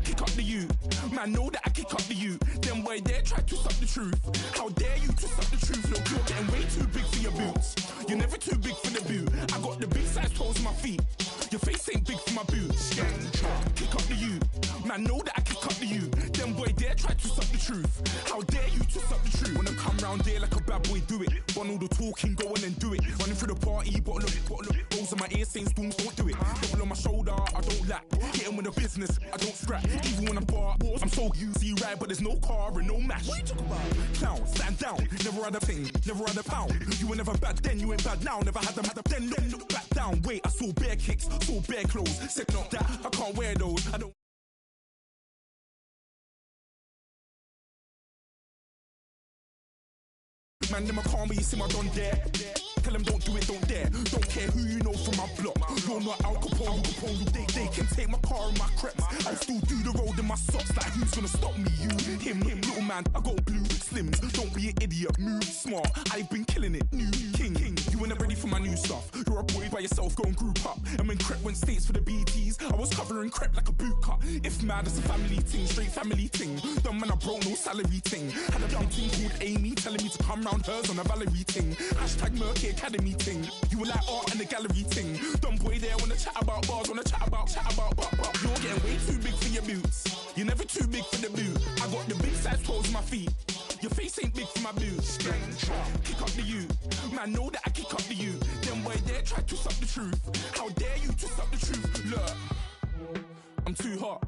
Kick up the youth. Man, know that I kick up the youth. Them boy there try to suck the truth. How dare you to suck the truth? Look, you're getting way too big for your boots. You're never too big for the boot. I got the big size toes on my feet. Your face ain't big for my boots. Kick up the youth. Man, know that I kick up the youth. Them boy there try to suck the truth. How dare you to suck the truth? Wanna come round there like a bad boy, do it. Want all the talking, go on and do it. Running through the party, bottle of rolls in my ear saying spoons, don't do it. Double on my shoulder, I don't lack. Hitting with the business, I don't scrap. Even when I'm bar, I'm so easy right, but there's no car and no mash. What you talk about? Clown, stand down. Never had a thing, never had a pound. You were never bad then, you ain't bad now. Never had them, then look back down. Wait, I saw bare kicks, saw bare clothes. Said not that, I can't wear those. I don't. Man, them a call me, you see my don there. Tell them don't do it, don't dare. Don't care who you know from my block. You're not Al Capone, they can take my car and my creps. I'll still do the road in my socks. Like who's gonna stop me? You, him, little man. I got blue slims. Don't be an idiot, move smart. I've been killing it, new king. You ain't ready for my new stuff. You're a boy by yourself, go and group up. And when Crep went states for the BTs, I was covering Crep like a boot cut. If mad, it's a family thing, straight family thing. Dumb man, I broke no salary thing. Had a young thing called Amy telling me to come round hers on a Valerie thing. Hashtag Murky Academy thing. You were like art and the gallery thing. Dumb boy there wanna chat about bars, wanna chat about. You're getting way too big for your boots. You're never too big for the boot. I got the big size toes on my feet. Your face ain't big for my boots. Kick up the youth. Man, know that I kick up the youth. Them boy there try to suck the truth. How dare you to suck the truth? Look, I'm too hot.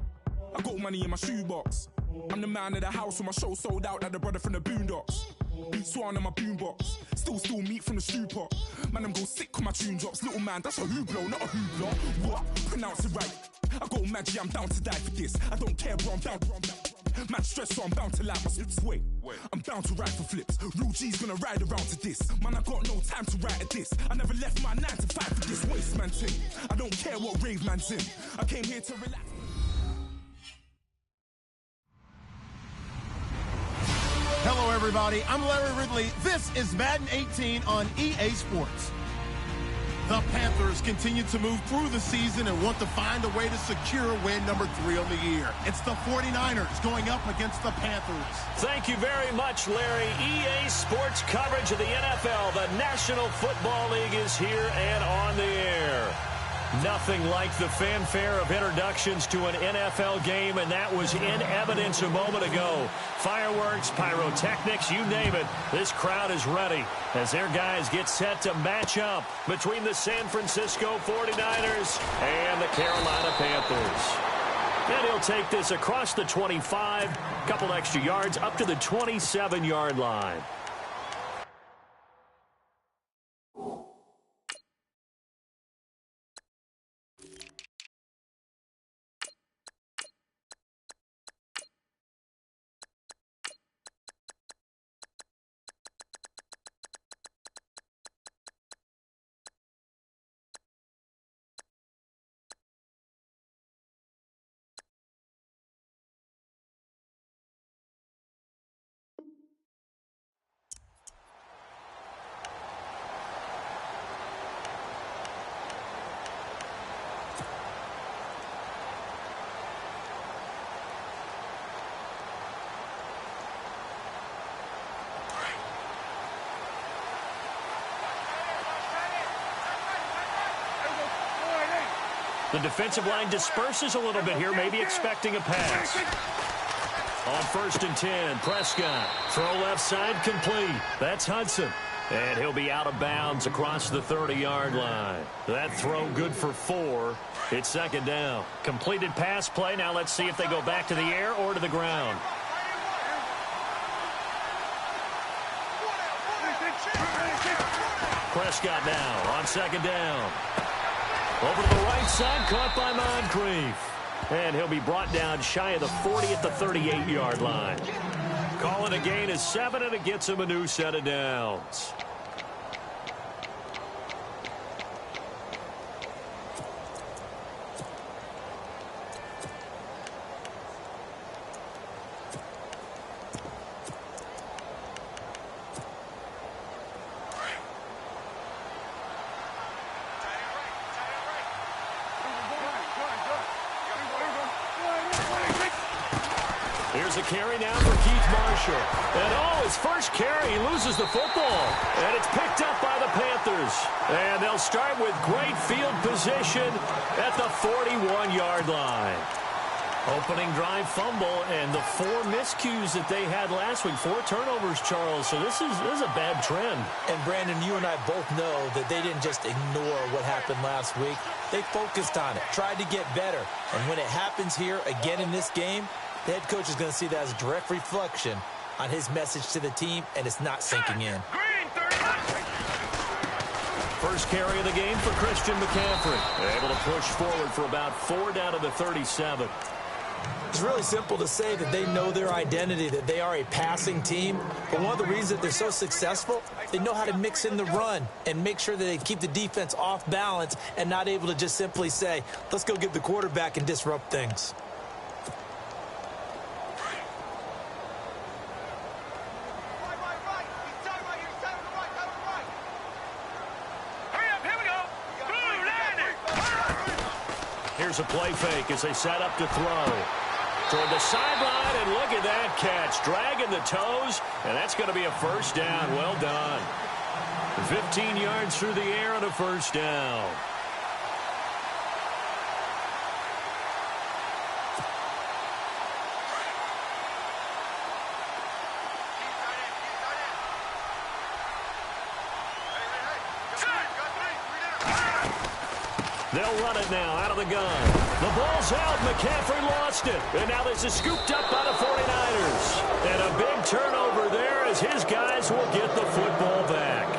I got money in my shoebox. I'm the man of the house when my show sold out like the brother from the Boondocks. Beat Swan in my boombox. Still meat from the stew pot. Man, I'm go sick when my tune drops. Little man, that's a hooplo, not a hoopla. What? Pronounce it right. I got magic, I'm down to die for this. I don't care, bro, I'm down. Man, stress, so I'm bound to like my slips. Wait, I'm bound to ride for flips. Real G's gonna ride around to this. Man, I got no time to write at this. I never left my 9 to 5 for this waste man thing. I don't care what rave man's in. I came here to relax. Hello, everybody. I'm Larry Ridley. This is Madden 18 on EA Sports. The Panthers continue to move through the season and want to find a way to secure win number 3 on the year. It's the 49ers going up against the Panthers. Thank you very much, Larry. EA Sports coverage of the NFL. The National Football League is here and on the air. Nothing like the fanfare of introductions to an NFL game, and that was in evidence a moment ago. Fireworks, pyrotechnics, you name it. This crowd is ready as their guys get set to match up between the San Francisco 49ers and the Carolina Panthers. And he'll take this across the 25, couple extra yards up to the 27-yard line. The defensive line disperses a little bit here, maybe expecting a pass. On 1st and 10, Prescott. Throw left side complete. That's Hudson. And he'll be out of bounds across the 30-yard line. That throw good for 4. It's 2nd down. Completed pass play. Now let's see if they go back to the air or to the ground. Prescott now on 2nd down. Over to the right side, caught by Moncrief. And he'll be brought down shy of the 40 at the 38-yard line. Calling a gain of 7, and it gets him a new set of downs. Here's a carry now for Keith Marshall. And his first carry, he loses the football. And it's picked up by the Panthers. And they'll start with great field position at the 41-yard line. Opening drive fumble, and the 4 miscues that they had last week, 4 turnovers, Charles. So this is a bad trend. And, Brandon, you and I both know that they didn't just ignore what happened last week. They focused on it, tried to get better. And when it happens here again in this game, the head coach is going to see that as a direct reflection on his message to the team, and it's not sinking in. First carry of the game for Christian McCaffrey. Able to push forward for about 4 down to the 37. It's really simple to say that they know their identity, that they are a passing team. But one of the reasons that they're so successful, they know how to mix in the run and make sure that they keep the defense off balance and not able to just simply say, let's go get the quarterback and disrupt things. Here's a play fake as they set up to throw. Toward the sideline, and look at that catch. Dragging the toes, and that's going to be a first down. Well done. 15 yards through the air and a first down. They'll run it now out of the gun. The ball's out. McCaffrey lost it. And now this is scooped up by the 49ers. And a big turnover there as his guys will get the football back.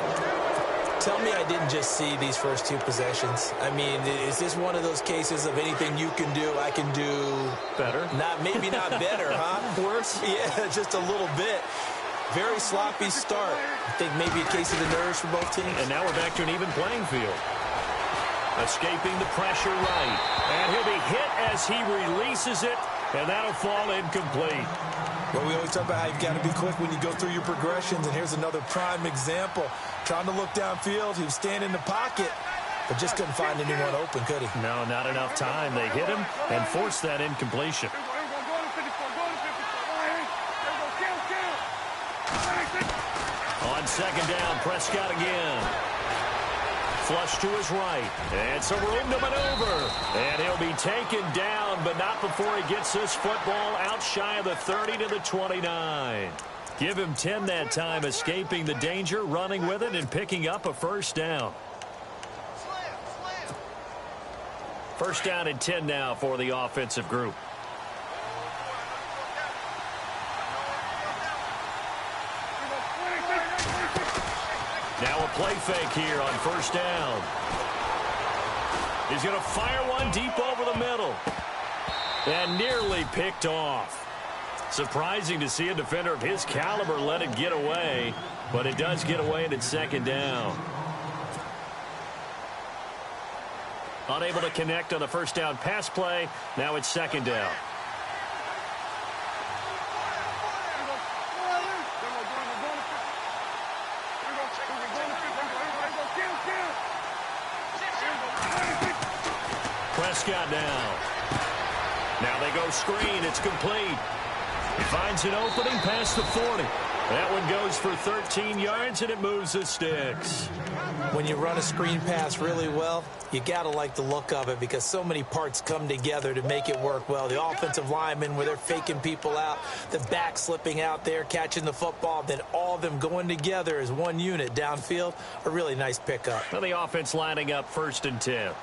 Tell me I didn't just see these first 2 possessions. I mean, is this one of those cases of anything you can do, I can do better? Maybe not better, huh? Worse? Yeah, just a little bit. Very sloppy start. I think maybe a case of the nerves for both teams. And now we're back to an even playing field. Escaping the pressure right. And he'll be hit as he releases it, and that'll fall incomplete. Well, we always talk about how you've got to be quick when you go through your progressions, and here's another prime example. Trying to look downfield, he was standing in the pocket, but just couldn't find anyone open, could he? No, not enough time. They hit him and forced that incompletion. On second down, Prescott again. Flush to his right. And some room to maneuver. And he'll be taken down, but not before he gets this football out shy of the 30 to the 29. Give him 10 that time, escaping the danger, running with it, and picking up a first down. First down and 10 now for the offensive group. Now a play fake here on first down. He's going to fire one deep over the middle. And nearly picked off. Surprising to see a defender of his caliber let it get away. But it does get away and it's second down. Unable to connect on the first down pass play. Now it's second down. Prescott now. Now they go screen. It's complete. He finds an opening past the 40. That one goes for 13 yards, and it moves the sticks. When you run a screen pass really well, you got to like the look of it because so many parts come together to make it work well. The offensive linemen where they're faking people out, the back slipping out there, catching the football, then all of them going together as one unit downfield. A really nice pickup. Well, the offense lining up first and 10.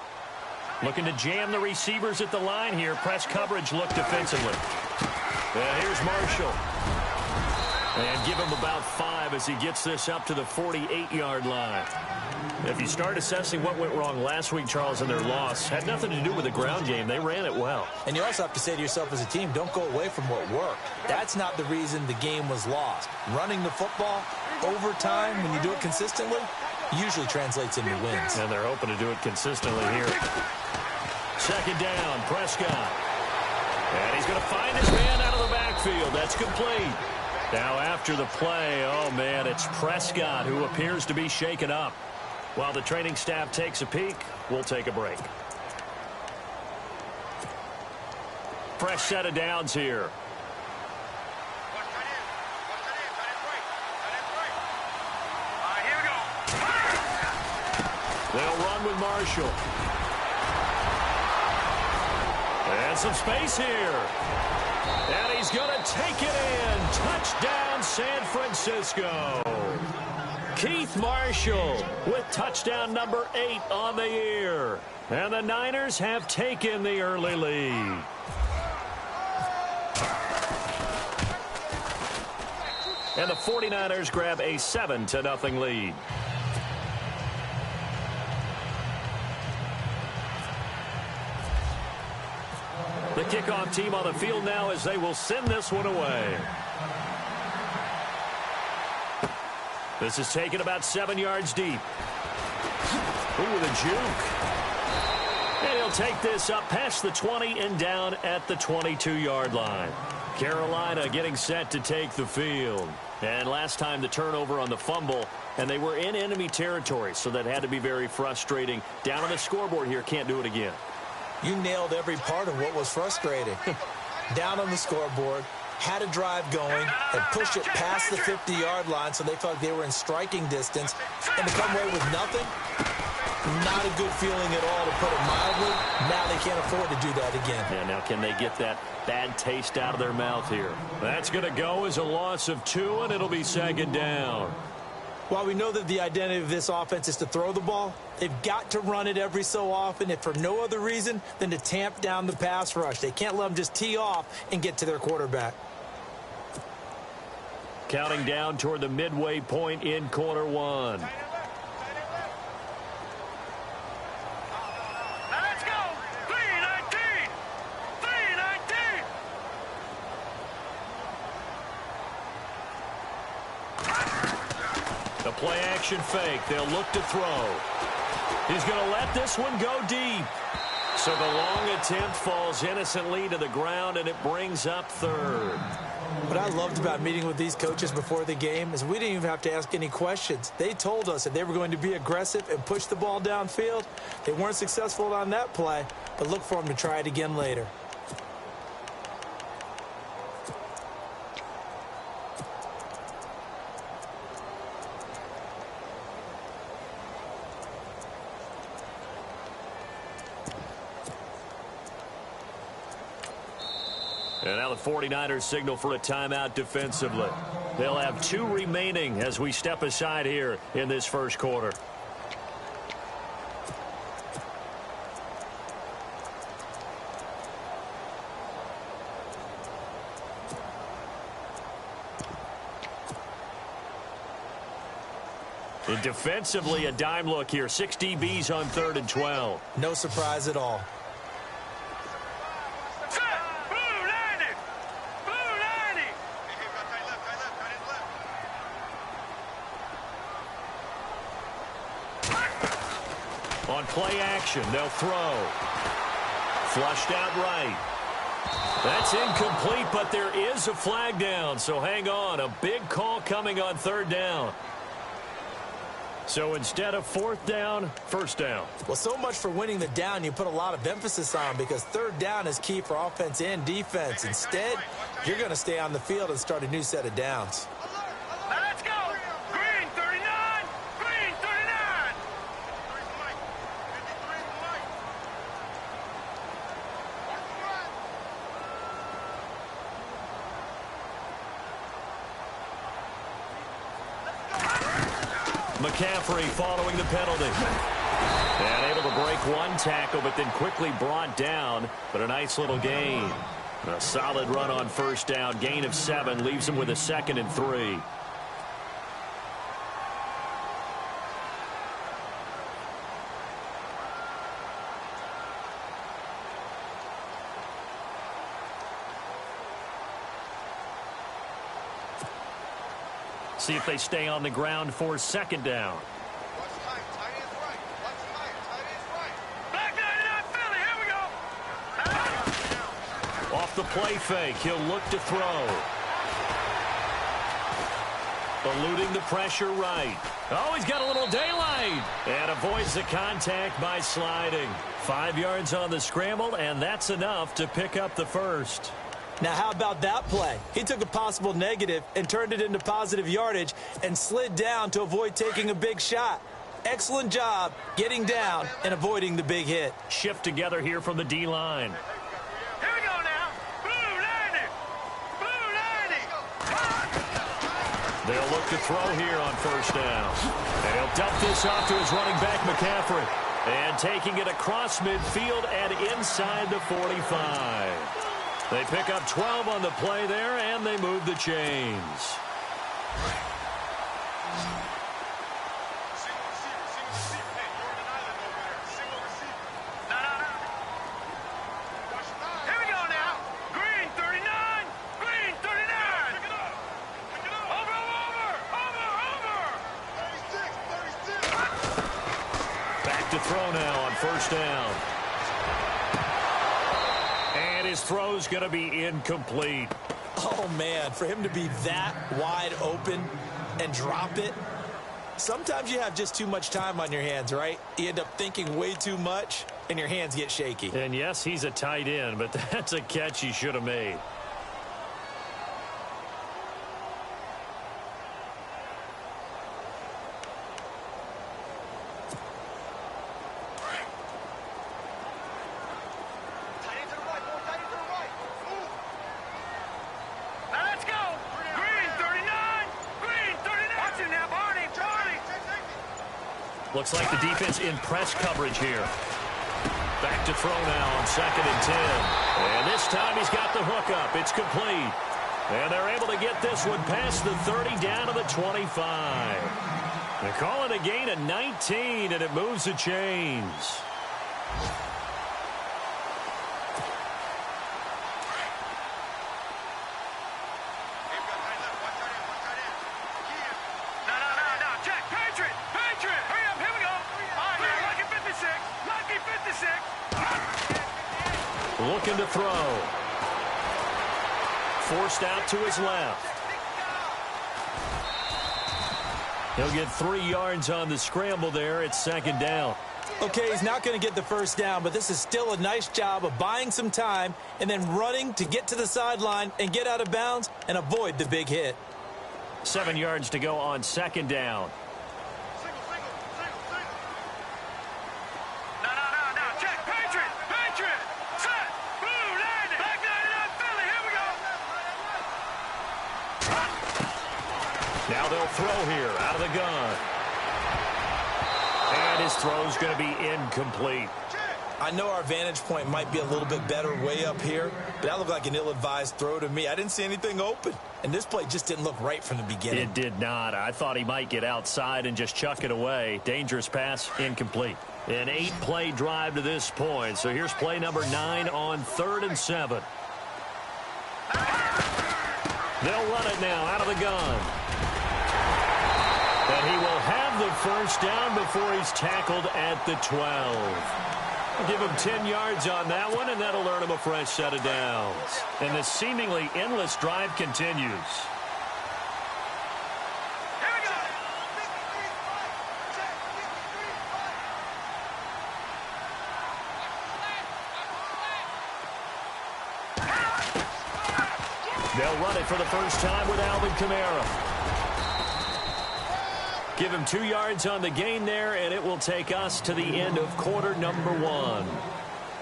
Looking to jam the receivers at the line here. Press coverage look defensively. Here's Marshall. And give him about 5 as he gets this up to the 48-yard line. If you start assessing what went wrong last week, Charles, in their loss, had nothing to do with the ground game. They ran it well. And you also have to say to yourself as a team, don't go away from what worked. That's not the reason the game was lost. Running the football over time, when you do it consistently, usually translates into wins. And they're hoping to do it consistently here. Second down, Prescott. And he's going to find his man out of the backfield. That's complete. Now after the play, oh man, it's Prescott who appears to be shaken up. While the training staff takes a peek, we'll take a break. Fresh set of downs here. They'll run with Marshall. And some space here. And he's going to take it in. Touchdown, San Francisco. Keith Marshall with touchdown number 8 on the year. And the Niners have taken the early lead. And the 49ers grab a 7-0 lead. The kickoff team on the field now as they will send this one away. This is taken about 7 yards deep. Ooh, with a juke. And he'll take this up past the 20 and down at the 22-yard line. Carolina getting set to take the field. And last time the turnover on the fumble, and they were in enemy territory, so that had to be very frustrating. Down on the scoreboard here, can't do it again. You nailed every part of what was frustrating. Down on the scoreboard, had a drive going, and pushed it past the 50-yard line so they felt like they were in striking distance, and to come away with nothing, not a good feeling at all, to put it mildly. Now they can't afford to do that again. Yeah, now can they get that bad taste out of their mouth here? That's going to go as a loss of 2, and it'll be second down. While we know that the identity of this offense is to throw the ball, they've got to run it every so often, if for no other reason than to tamp down the pass rush. They can't let them just tee off and get to their quarterback. Counting down toward the midway point in quarter 1. Let's go! 3-19! 3-19! The play action fake. They'll look to throw. He's going to let this one go deep. So the long attempt falls innocently to the ground, and it brings up third. What I loved about meeting with these coaches before the game is we didn't even have to ask any questions. They told us that they were going to be aggressive and push the ball downfield. They weren't successful on that play, but look for them to try it again later. And now the 49ers signal for a timeout defensively. They'll have 2 remaining as we step aside here in this first quarter. And defensively, a dime look here. 6 DBs on 3rd and 12. No surprise at all. On play action, they'll throw. Flushed out right. That's incomplete, but there is a flag down, so hang on. A big call coming on 3rd down. So instead of 4th down, 1st down. Well, so much for winning the down you put a lot of emphasis on, because 3rd down is key for offense and defense. Instead, you're going to stay on the field and start a new set of downs. Let's go! Green 39! Green 39! McCaffrey following the penalty. And able to break one tackle, but then quickly brought down. But a nice little gain. A solid run on 1st down. Gain of 7 leaves him with a 2nd and 3. See if they stay on the ground for 2nd down. Black 99 Philly, here we go! Off the play fake, he'll look to throw. Eluding the pressure right. Oh, he's got a little daylight. And avoids the contact by sliding. 5 yards on the scramble, and that's enough to pick up the 1st. Now, how about that play? He took a possible negative and turned it into positive yardage and slid down to avoid taking a big shot. Excellent job getting down and avoiding the big hit. Shift together here from the D-line. Here we go now. Blue 90. Blue 90. They'll look to throw here on first down. And he'll dump this off to his running back, McCaffrey. And taking it across midfield and inside the 45. They pick up 12 on the play there, and they move the chains. Back to throw now on first down. And his throw's going to be incomplete. Oh, man, for him to be that wide open and drop it. Sometimes you have just too much time on your hands, right? You end up thinking way too much, and your hands get shaky. And, yes, he's a tight end, but that's a catch he should have made. Looks like the defense in press coverage here. Back to throw now on 2nd and 10. And this time he's got the hook up. It's complete. And they're able to get this one past the 30 down to the 25. They're calling a gain of 19, and it moves the chains. Looking to throw. Forced out to his left. He'll get 3 yards on the scramble there. It's 2nd down. Okay, he's not going to get the first down, but this is still a nice job of buying some time and then running to get to the sideline and get out of bounds and avoid the big hit. 7 yards to go on 2nd down. Now they'll throw here out of the gun. And his throw's going to be incomplete. I know our vantage point might be a little bit better way up here, but that looked like an ill-advised throw to me. I didn't see anything open, and this play just didn't look right from the beginning. It did not. I thought he might get outside and just chuck it away. Dangerous pass, incomplete. An 8-play drive to this point. So here's play number 9 on 3rd and 7. They'll run it now out of the gun. And he will have the first down before he's tackled at the 12. Give him 10 yards on that one, and that'll earn him a fresh set of downs. And the seemingly endless drive continues. They'll run it for the first time with Alvin Kamara. Give him 2 yards on the gain there, and it will take us to the end of quarter number 1.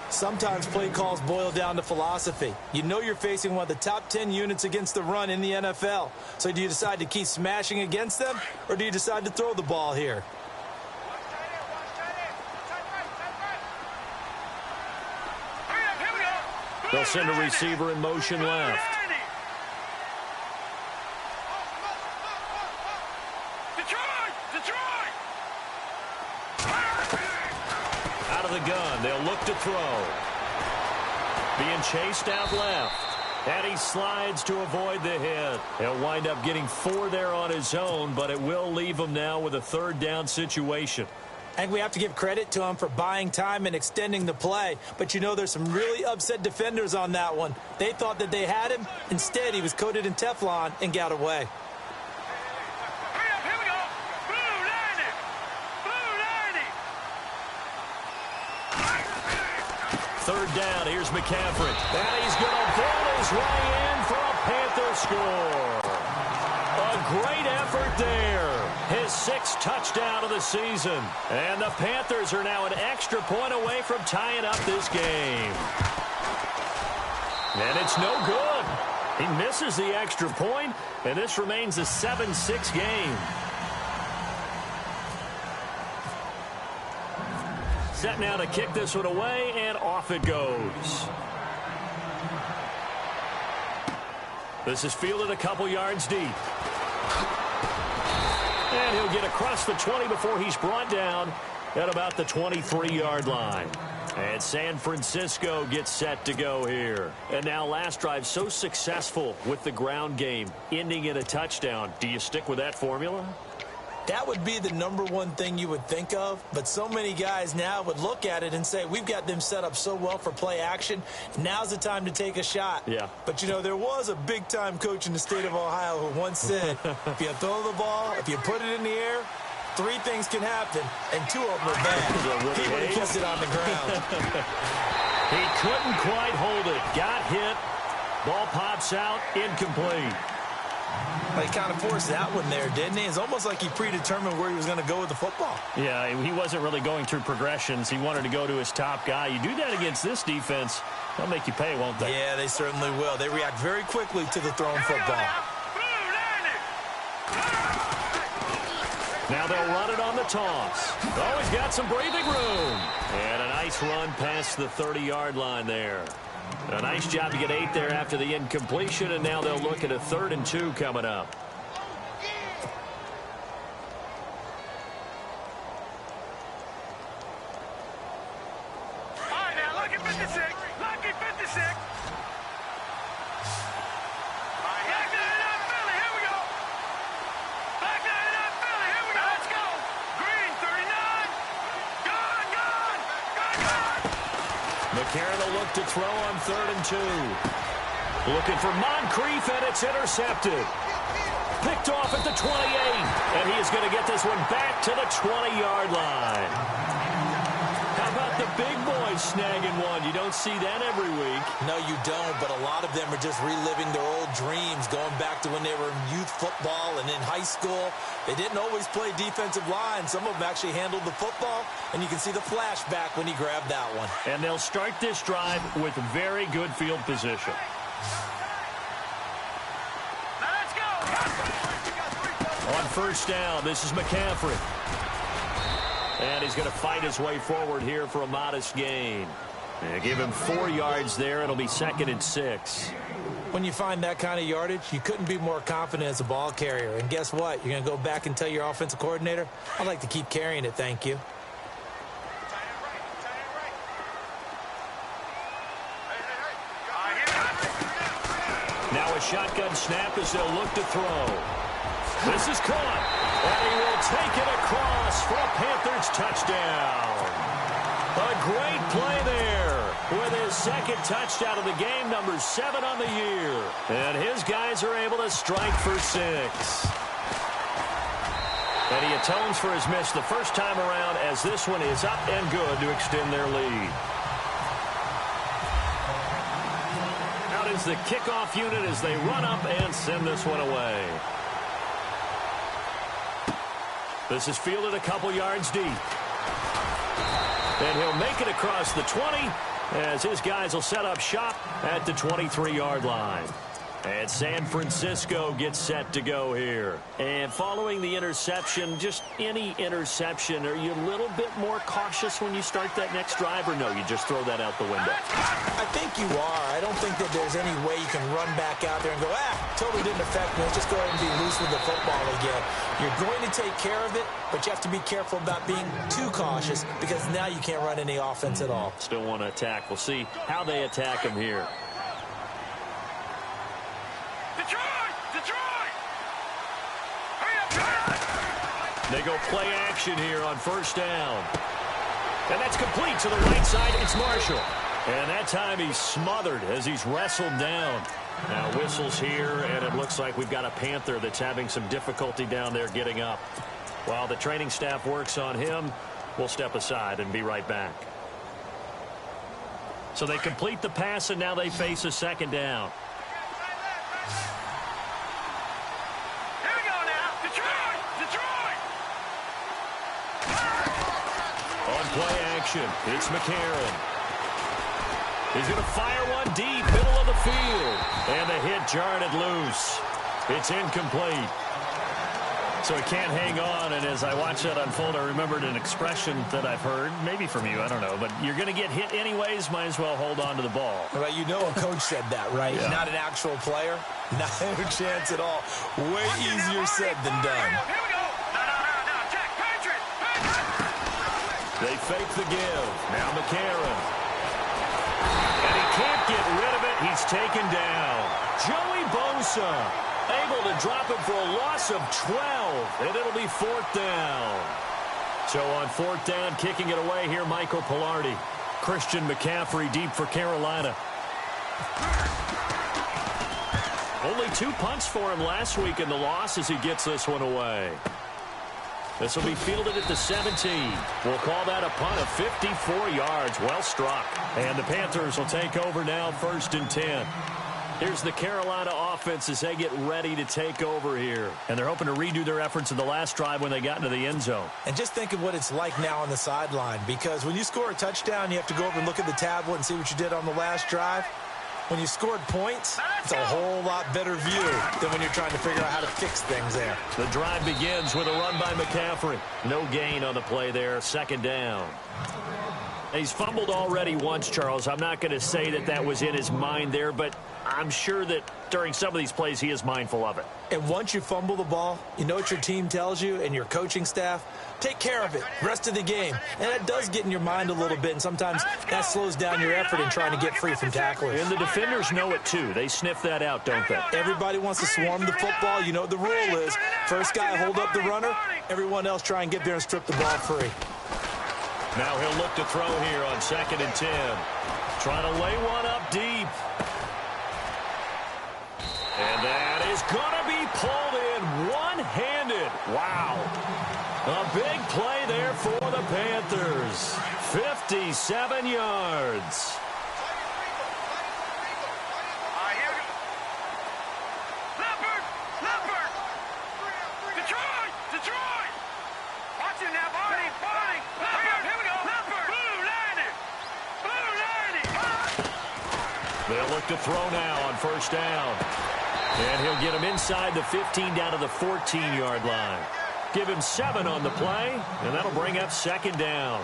Sometimes play calls boil down to philosophy. You know you're facing one of the top 10 units against the run in the NFL. So do you decide to keep smashing against them, or do you decide to throw the ball here? They'll send a receiver in motion left. Out of the gun, they'll look to throw. Being chased out left. And he slides to avoid the hit. He'll wind up getting 4 there on his own, but it will leave him now with a 3rd down situation. I think we have to give credit to him for buying time and extending the play. But you know there's some really upset defenders on that one. They thought that they had him. Instead, he was coated in Teflon and got away. Third down, here's McCaffrey. And he's going to ball his way in for a Panther score. A great effort there. His 6th touchdown of the season. And the Panthers are now an extra point away from tying up this game. And it's no good. He misses the extra point, and this remains a 7-6 game. Set now to kick this one away, and off it goes. This is fielded a couple yards deep. And he'll get across the 20 before he's brought down at about the 23-yard line. And San Francisco gets set to go here. And now last drive so successful with the ground game, ending in a touchdown. Do you stick with that formula? That would be the #1 thing you would think of, but so many guys now would look at it and say, we've got them set up so well for play action. Now's the time to take a shot. Yeah. But, you know, there was a big-time coach in the state of Ohio who once said, if you throw the ball, if you put it in the air, 3 things can happen, and 2 of them are bad. He would have kept it on the ground. He couldn't quite hold it. Got hit. Ball pops out. Incomplete. He kind of forced that one there, didn't he? It's almost like he predetermined where he was going to go with the football. Yeah, he wasn't really going through progressions. He wanted to go to his top guy. You do that against this defense, they'll make you pay, won't they? Yeah, they certainly will. They react very quickly to the thrown football. Now they'll run it on the toss. Oh, he's got some breathing room. And a nice run past the 30-yard line there. A nice job to get 8 there after the incompletion, and now they'll look at a 3rd and 2 coming up. All right, now, lucky 56. Lucky 56. Back 99 Philly. Here we go. Back 99 Philly. Here we go. Let's go. Green 39. Gone. McCarron will look to throw on 3rd and 2. Looking for Moncrief, and it's intercepted. Picked off at the 28. And he is going to get this one back to the 20-yard line. How about the big boys snagging one? You don't see that every week. No, you don't, but a lot of them are just reliving their old dreams, going back to when they were in youth football and in high school. They didn't always play defensive line. Some of them actually handled the football, and you can see the flashback when he grabbed that one. And they'll start this drive with very good field position. Now let's go. On 1st down, this is McCaffrey. And he's going to fight his way forward here for a modest gain. And give him 4 yards there. It'll be 2nd and 6. When you find that kind of yardage, you couldn't be more confident as a ball carrier. And guess what? You're going to go back and tell your offensive coordinator, I'd like to keep carrying it, thank you. Now a shotgun snap as they'll look to throw. This is caught. And he will take it across for a Panthers touchdown. A great play there with his 2nd touchdown of the game, number 7 on the year. And his guys are able to strike for 6. And he atones for his miss the first time around as this one is up and good to extend their lead. Out is the kickoff unit as they run up and send this one away. This is fielded a couple yards deep. And he'll make it across the 20 as his guys will set up shop at the 23-yard line. And San Francisco gets set to go here. And following the interception, just any interception, are you a little bit more cautious when you start that next drive, or no, you just throw that out the window? I think you are. I don't think that there's any way you can run back out there and go, totally didn't affect me. Let's just go ahead and be loose with the football again. You're going to take care of it, but you have to be careful about being too cautious because now you can't run any offense at all. Still want to attack. We'll see how they attack him here. They go play action here on 1st down. And that's complete to the right side. It's Marshall. And that time he's smothered as he's wrestled down. Now whistles here, and it looks like we've got a Panther that's having some difficulty down there getting up. While the training staff works on him, we'll step aside and be right back. So they complete the pass, and now they face a 2nd down. Here Detroit! Detroit! On play action, it's McCarron. He's going to fire one deep, middle of the field. And the hit jarred it loose. It's incomplete. So he can't hang on, and as I watch that unfold, I remembered an expression that I've heard, maybe from you, I don't know, but you're going to get hit anyways, might as well hold on to the ball. Well, you know a coach said that, right? Yeah. Not an actual player. Not a chance at all. Way easier said than done. Here we go. No, Jack, Patriot. They fake the give. Now McCarron. And he can't get rid of it. He's taken down. Joey Bosa able to drop it for a loss of 12, and it'll be 4th down. So on 4th down, kicking it away here, Michael Pilardi. Christian McCaffrey deep for Carolina. Only 2 punts for him last week in the loss as he gets this one away. This will be fielded at the 17. We'll call that a punt of 54 yards. Well struck. And the Panthers will take over now, 1st and 10. Here's the Carolina offense as they get ready to take over here. And they're hoping to redo their efforts in the last drive when they got into the end zone. And just think of what it's like now on the sideline, because when you score a touchdown, you have to go over and look at the tablet and see what you did on the last drive. When you scored points, it's a whole lot better view than when you're trying to figure out how to fix things there. The drive begins with a run by McCaffrey. No gain on the play there, 2nd down. He's fumbled already once, Charles. I'm not going to say that that was in his mind there, but I'm sure that during some of these plays he is mindful of it. And once you fumble the ball, you know what your team tells you and your coaching staff? Take care of it, rest of the game. And that does get in your mind a little bit, and sometimes that slows down your effort in trying to get free from tacklers. And the defenders know it too. They sniff that out, don't they? Everybody wants to swarm the football. You know what the rule is. First guy hold up the runner, everyone else try and get there and strip the ball free. Now he'll look to throw here on 2nd and 10. Trying to lay one up deep. And that is going to be pulled in one-handed. Wow. A big play there for the Panthers. 57 yards. Here we go. Leopard! Leopard! Detroit! Watch him now, Barney! Leopard! Here we go! Leopard! Blue 90! They'll look to throw now on 1st down. And he'll get him inside the 15 down to the 14-yard line. Give him 7 on the play, and that'll bring up 2nd down.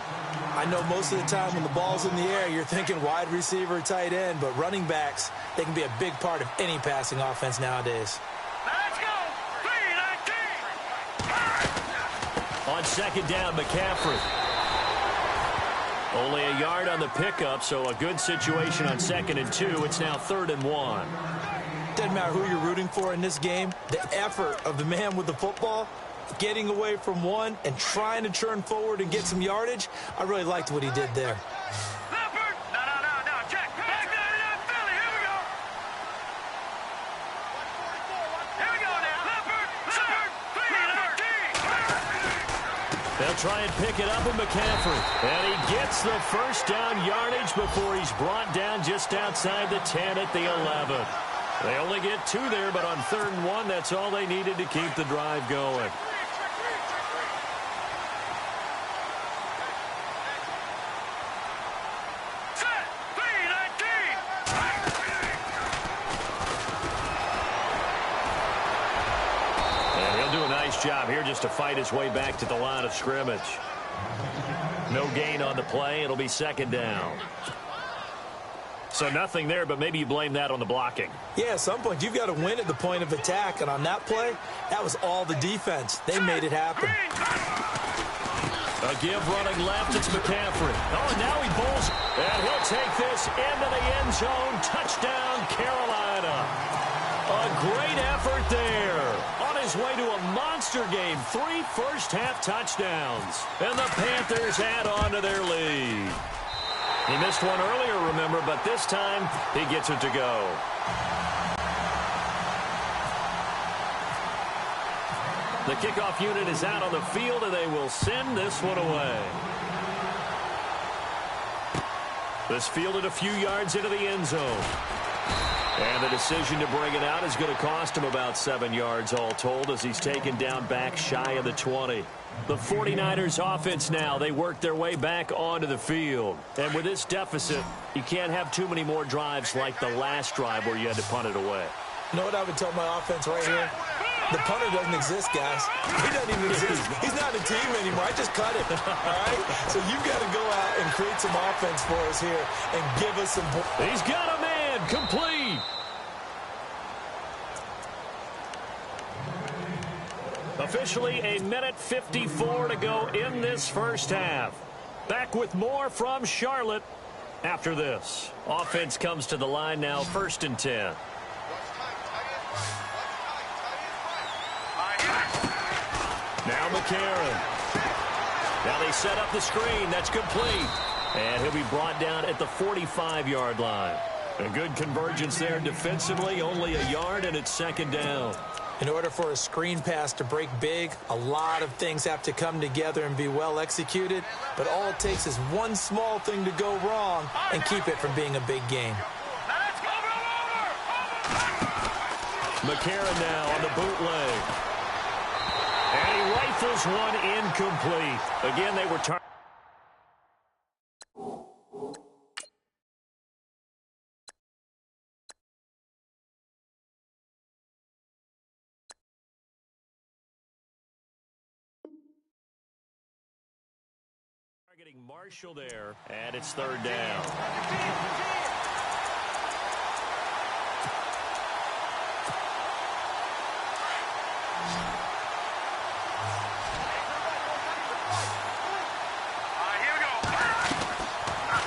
I know most of the time when the ball's in the air, you're thinking wide receiver, tight end, but running backs, they can be a big part of any passing offense nowadays. Let's go! 3-19! On 2nd down, McCaffrey. Only a yard on the pickup, so a good situation on 2nd and 2. It's now 3rd and 1. Doesn't matter who you're rooting for in this game, the effort of the man with the football, getting away from one and trying to turn forward and get some yardage, I really liked what he did there. Leopard! No, Jack! Back there in Philly! Here we go! Here we go now! Leopard! 3-19! They'll try and pick it up with McCaffrey. And he gets the 1st down yardage before he's brought down just outside the 10 at the 11. They only get 2 there, but on 3rd and 1, that's all they needed to keep the drive going. Set! 3-19! And he'll do a nice job here just to fight his way back to the line of scrimmage. No gain on the play. It'll be 2nd down. So nothing there, but maybe you blame that on the blocking. Yeah, at some point, you've got to win at the point of attack, and on that play, that was all the defense. They made it happen. A give running left, it's McCaffrey. Oh, and now he bowls, and he'll take this into the end zone. Touchdown, Carolina. A great effort there. On his way to a monster game, 3 first-half touchdowns. And the Panthers add on to their lead. He missed one earlier, remember, but this time he gets it to go. The kickoff unit is out on the field, and they will send this one away. This fielded a few yards into the end zone. And the decision to bring it out is going to cost him about 7 yards all told as he's taken down back shy of the 20. The 49ers offense now, they work their way back onto the field. And with this deficit, you can't have too many more drives like the last drive where you had to punt it away. You know what I would tell my offense right here? The punter doesn't exist, guys. He doesn't even exist. He's not a team anymore. I just cut it, all right? So you've got to go out and create some offense for us here and give us some points. He's got a man complete. Officially a minute 54 to go in this first half. Back with more from Charlotte after this. Offense comes to the line now, 1st and 10. Now McCarron. Now they set up the screen. That's complete. And he'll be brought down at the 45-yard line. A good convergence there defensively. Only a yard, and it's 2nd down. In order for a screen pass to break big, a lot of things have to come together and be well executed. But all it takes is one small thing to go wrong and keep it from being a big game. McCarron now on the bootleg. And he rifles one incomplete. Again, they were targeting. Marshall there, and it's 3rd down.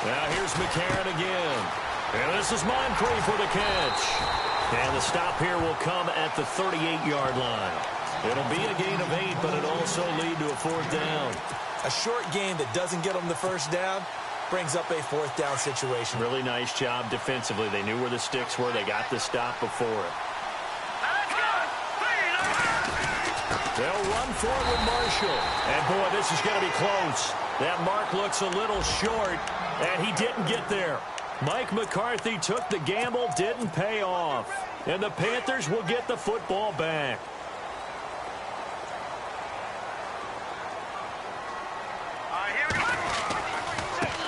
Now here's McCarron again. And this is Moncrief for the catch. And the stop here will come at the 38-yard line. It'll be a gain of 8, but it'll also lead to a 4th down. A short gain that doesn't get them the first down brings up a 4th down situation. Really nice job defensively. They knew where the sticks were. They got the stop before it. They'll run forward with Marshall. And, boy, this is going to be close. That mark looks a little short, and he didn't get there. Mike McCarthy took the gamble, didn't pay off. And the Panthers will get the football back.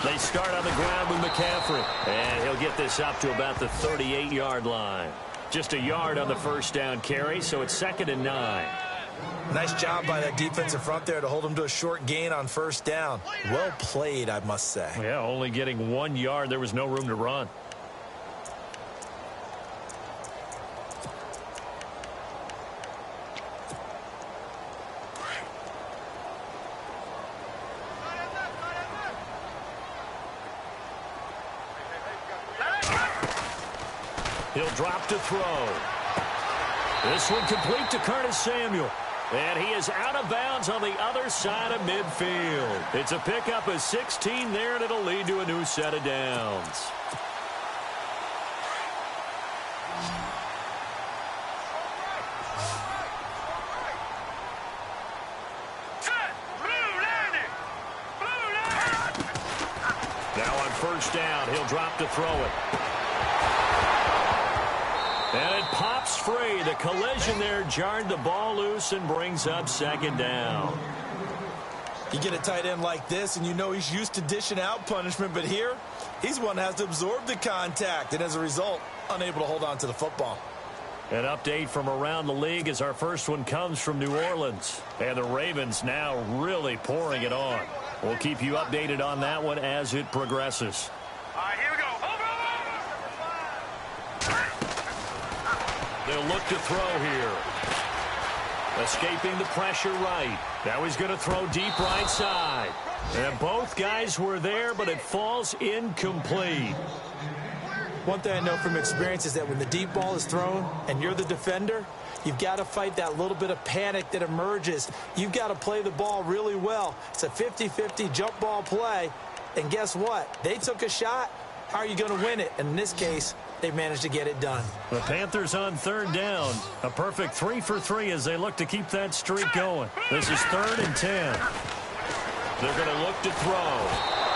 They start on the ground with McCaffrey. And he'll get this up to about the 38-yard line. Just a yard on the first down carry, so it's 2nd and 9. Nice job by that defensive front there to hold him to a short gain on first down. Well played, I must say. Yeah, only getting 1 yard. There was no room to run. He'll drop to throw. This one complete to Curtis Samuel. And he is out of bounds on the other side of midfield. It's a pickup of 16 there, and it'll lead to a new set of downs. Now on first down, he'll drop to throw it. And it pops free. The collision there jarred the ball loose and brings up 2nd down. You get a tight end like this, and you know he's used to dishing out punishment, but here, he's one that has to absorb the contact, and as a result, unable to hold on to the football. An update from around the league as our first one comes from New Orleans. And the Ravens now really pouring it on. We'll keep you updated on that one as it progresses. All right, here we go. They'll look to throw here. Escaping the pressure right. Now he's going to throw deep right side. And both guys were there, but it falls incomplete. One thing I know from experience is that when the deep ball is thrown and you're the defender, you've got to fight that little bit of panic that emerges. You've got to play the ball really well. It's a 50-50 jump ball play. And guess what? They took a shot. How are you going to win it? And in this case, they managed to get it done. The Panthers on 3rd down. A perfect 3 for 3 as they look to keep that streak going. This is 3rd and 10. They're going to look to throw.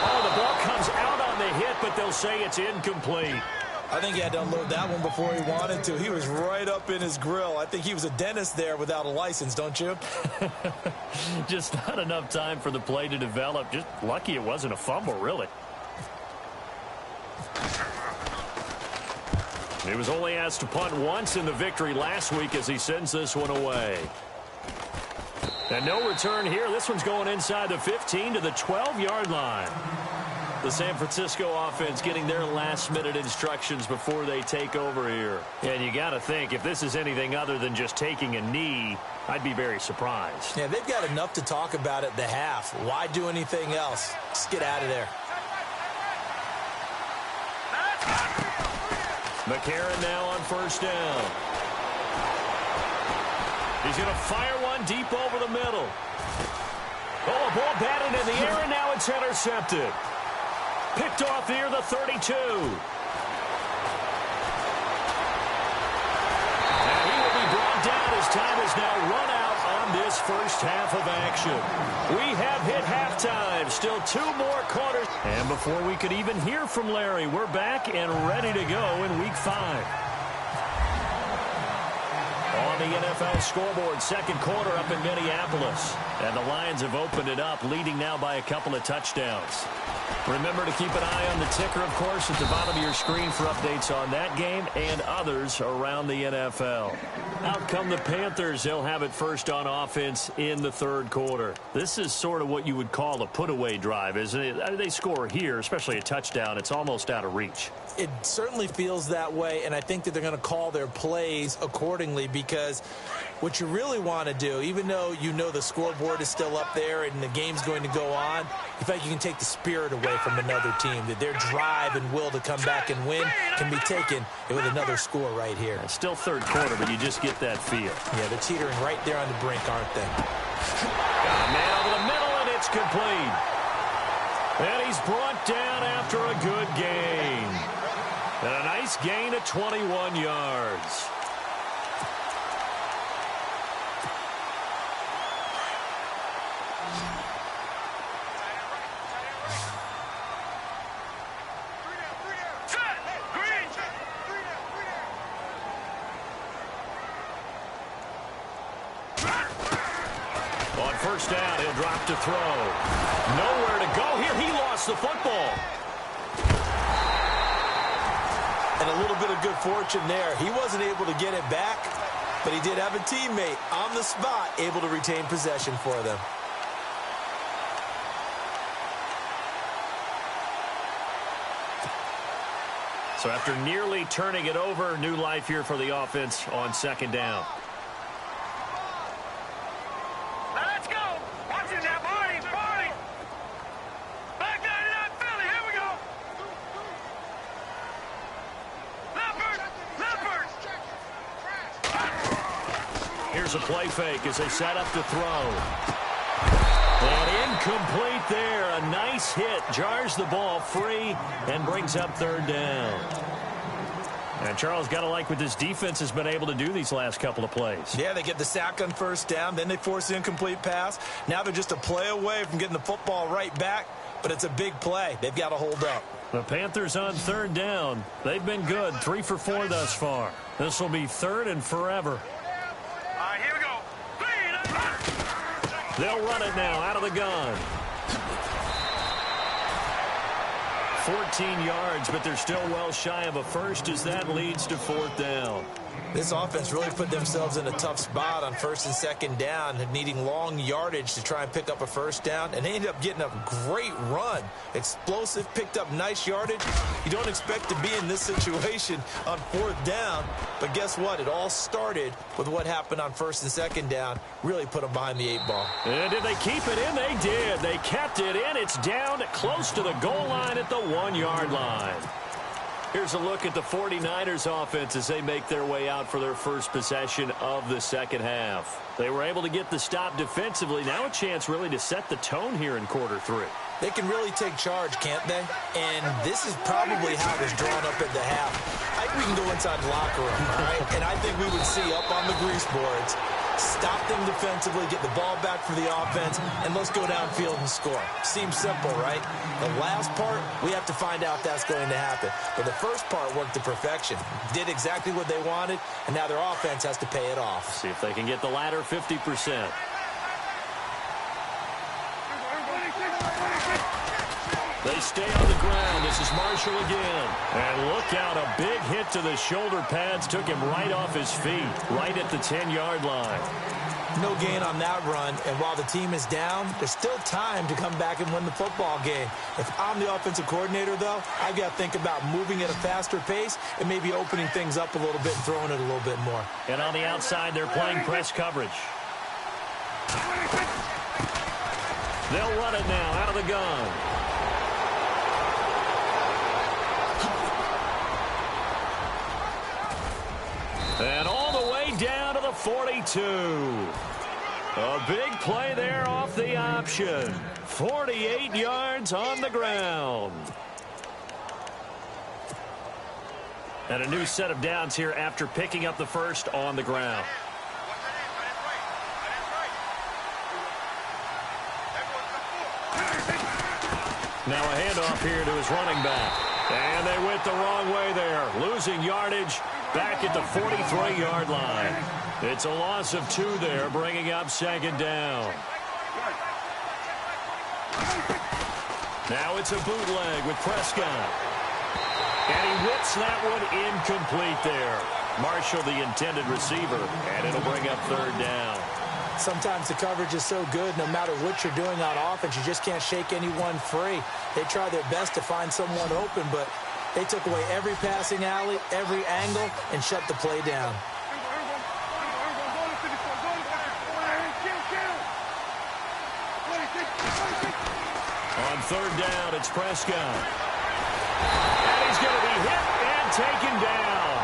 Oh, the ball comes out on the hit, but they'll say it's incomplete. I think he had to unload that one before he wanted to. He was right up in his grill. I think he was a dentist there without a license, don't you? Just not enough time for the play to develop. Just lucky it wasn't a fumble, really. He was only asked to punt once in the victory last week as he sends this one away. And no return here. This one's going inside the 15 to the 12-yard line. The San Francisco offense getting their last-minute instructions before they take over here. And you got to think, if this is anything other than just taking a knee, I'd be very surprised. Yeah, they've got enough to talk about at the half. Why do anything else? Just get out of there. McCarron now on first down. He's going to fire one deep over the middle. Oh, a ball batted in the air, and now it's intercepted. Picked off near the 32. And he will be brought down as time is now run out on this first half of action. We have hit halftime. Still 2 more quarters. And before we could even hear from Larry, we're back and ready to go in Week 5. On the NFL scoreboard, second quarter up in Minneapolis. And the Lions have opened it up, leading now by a couple of touchdowns. Remember to keep an eye on the ticker, of course, at the bottom of your screen for updates on that game and others around the NFL. Out come the Panthers. They'll have it first on offense in the third quarter. This is sort of what you would call a put-away drive, isn't it? They score here, especially a touchdown. It's almost out of reach. It certainly feels that way, and I think that they're going to call their plays accordingly, because what you really want to do, even though you know the scoreboard is still up there and the game's going to go on, you feel like you can take the spirit away from another team, that their drive and will to come back and win can be taken with another score right here. It's still third quarter, but you just get that feel. Yeah, they're teetering right there on the brink, aren't they? Got a man over the middle, and it's complete. And he's brought down after a good gain. And a nice gain of 21 yards. On first down, he'll drop to throw. Nowhere to go here. He lost the football. And a little bit of good fortune there. He wasn't able to get it back, but he did have a teammate on the spot able to retain possession for them. So after nearly turning it over, new life here for the offense on second down. Let's go. Watch it now, Barney. Barney. Back 99 Philly. Here we go. Leopard. Here's a play fake as they set up to throw. And incomplete there. A nice hit. Jars the ball free and brings up third down. And Charles, got to like what this defense has been able to do these last couple of plays. Yeah, they get the sack on first down. Then they force the incomplete pass. Now they're just a play away from getting the football right back. But it's a big play. They've got to hold up. The Panthers on third down. They've been good. 3 for 4 thus far. This will be third and forever. All right, here we go. They'll run it now out of the gun. 14 yards, but they're still well shy of a first as that leads to fourth down. This offense really put themselves in a tough spot on first and second down, needing long yardage to try and pick up a first down, and they ended up getting a great run. Explosive, picked up nice yardage. You don't expect to be in this situation on fourth down, but guess what? It all started with what happened on first and second down. Really put them behind the 8-ball. And did they keep it in? They did. They kept it in. It's down close to the goal line at the 1-yard line. Here's a look at the 49ers offense as they make their way out for their first possession of the second half. They were able to get the stop defensively. Now a chance really to set the tone here in quarter 3. They can really take charge, can't they? And this is probably how it was drawn up at the half. I think we can go inside the locker room, all right? And I think we would see up on the grease boards Stop them defensively, get the ball back for the offense, and let's go downfield and score. Seems simple, right? The last part, we have to find out if that's going to happen. But the first part worked to perfection. Did exactly what they wanted, and now their offense has to pay it off. See if they can get the latter 50%. They stay on the ground. This is Marshall again. And look out, a big hit to the shoulder pads took him right off his feet, right at the 10-yard line. No gain on that run, and while the team is down, there's still time to come back and win the football game. If I'm the offensive coordinator, though, I've got to think about moving at a faster pace and maybe opening things up a little bit and throwing it a little bit more. And on the outside, they're playing press coverage. They'll run it now out of the gun. And all the way down to the 42. A big play there off the option. 48 yards on the ground. And a new set of downs here after picking up the first on the ground. Now a handoff here to his running back. And they went the wrong way there, losing yardage back at the 43-yard line. It's a loss of 2 there, bringing up second down. Now it's a bootleg with Prescott. And he whips that one incomplete there. Marshall, the intended receiver, and it'll bring up third down. Sometimes the coverage is so good, no matter what you're doing on offense, you just can't shake anyone free. They try their best to find someone open, but they took away every passing alley, every angle, and shut the play down. On third down, it's Prescott. And he's going to be hit and taken down.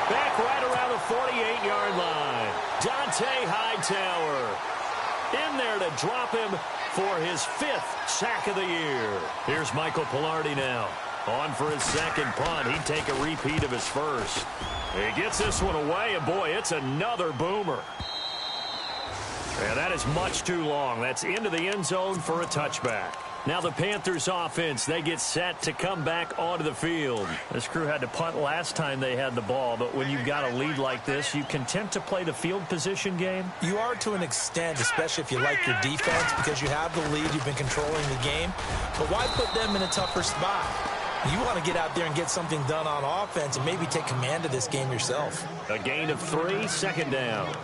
Back right around the 48-yard line. Dante Hightower in there to drop him for his 5th sack of the year. Here's Michael Pilardi now. On for his second punt. He'd take a repeat of his first. He gets this one away, and boy, it's another boomer. And that is much too long. That's into the end zone for a touchback. Now the Panthers offense, they get set to come back onto the field. This crew had to punt last time they had the ball, but when you've got a lead like this, you content to play the field position game? You are to an extent, especially if you like your defense, because you have the lead, you've been controlling the game. But why put them in a tougher spot? You want to get out there and get something done on offense and maybe take command of this game yourself. A gain of 3, second down.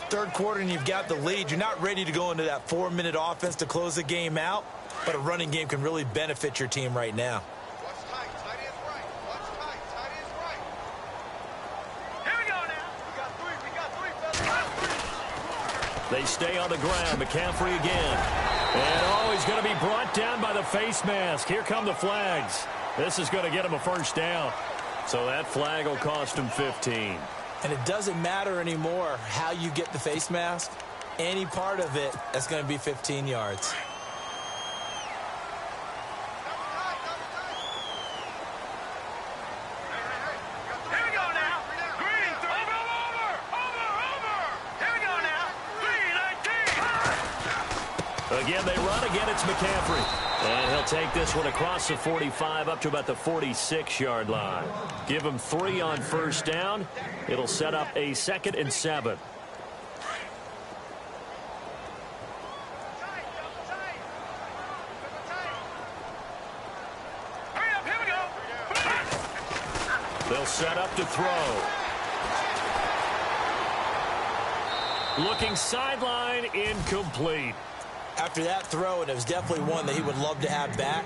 Third quarter and you've got the lead. You're not ready to go into that 4-minute offense to close the game out, but a running game can really benefit your team right now. They stay on the ground. McCaffrey again. And he's going to be brought down by the face mask. Here come the flags. This is going to get him a first down. So that flag will cost him 15. And it doesn't matter anymore how you get the face mask. Any part of it, that's going to be 15 yards. Again, they run. Again, it's McCaffrey. And he'll take this one across the 45 up to about the 46-yard line. Give him 3 on first down. It'll set up a 2nd and 7. They'll set up to throw. Looking sideline, incomplete. After that throw, and it was definitely one that he would love to have back,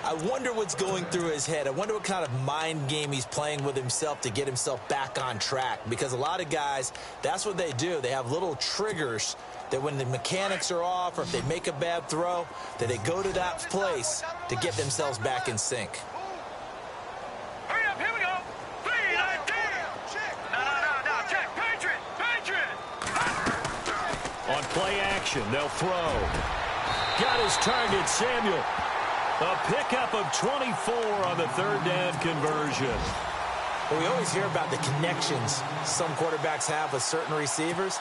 I wonder what's going through his head. I wonder what kind of mind game he's playing with himself to get himself back on track. Because a lot of guys, that's what they do. They have little triggers that when the mechanics are off or if they make a bad throw, that they go to that place to get themselves back in sync. On play action, they'll throw. Got his target, Samuel. A pickup of 24 on the third down conversion. Well, we always hear about the connections some quarterbacks have with certain receivers.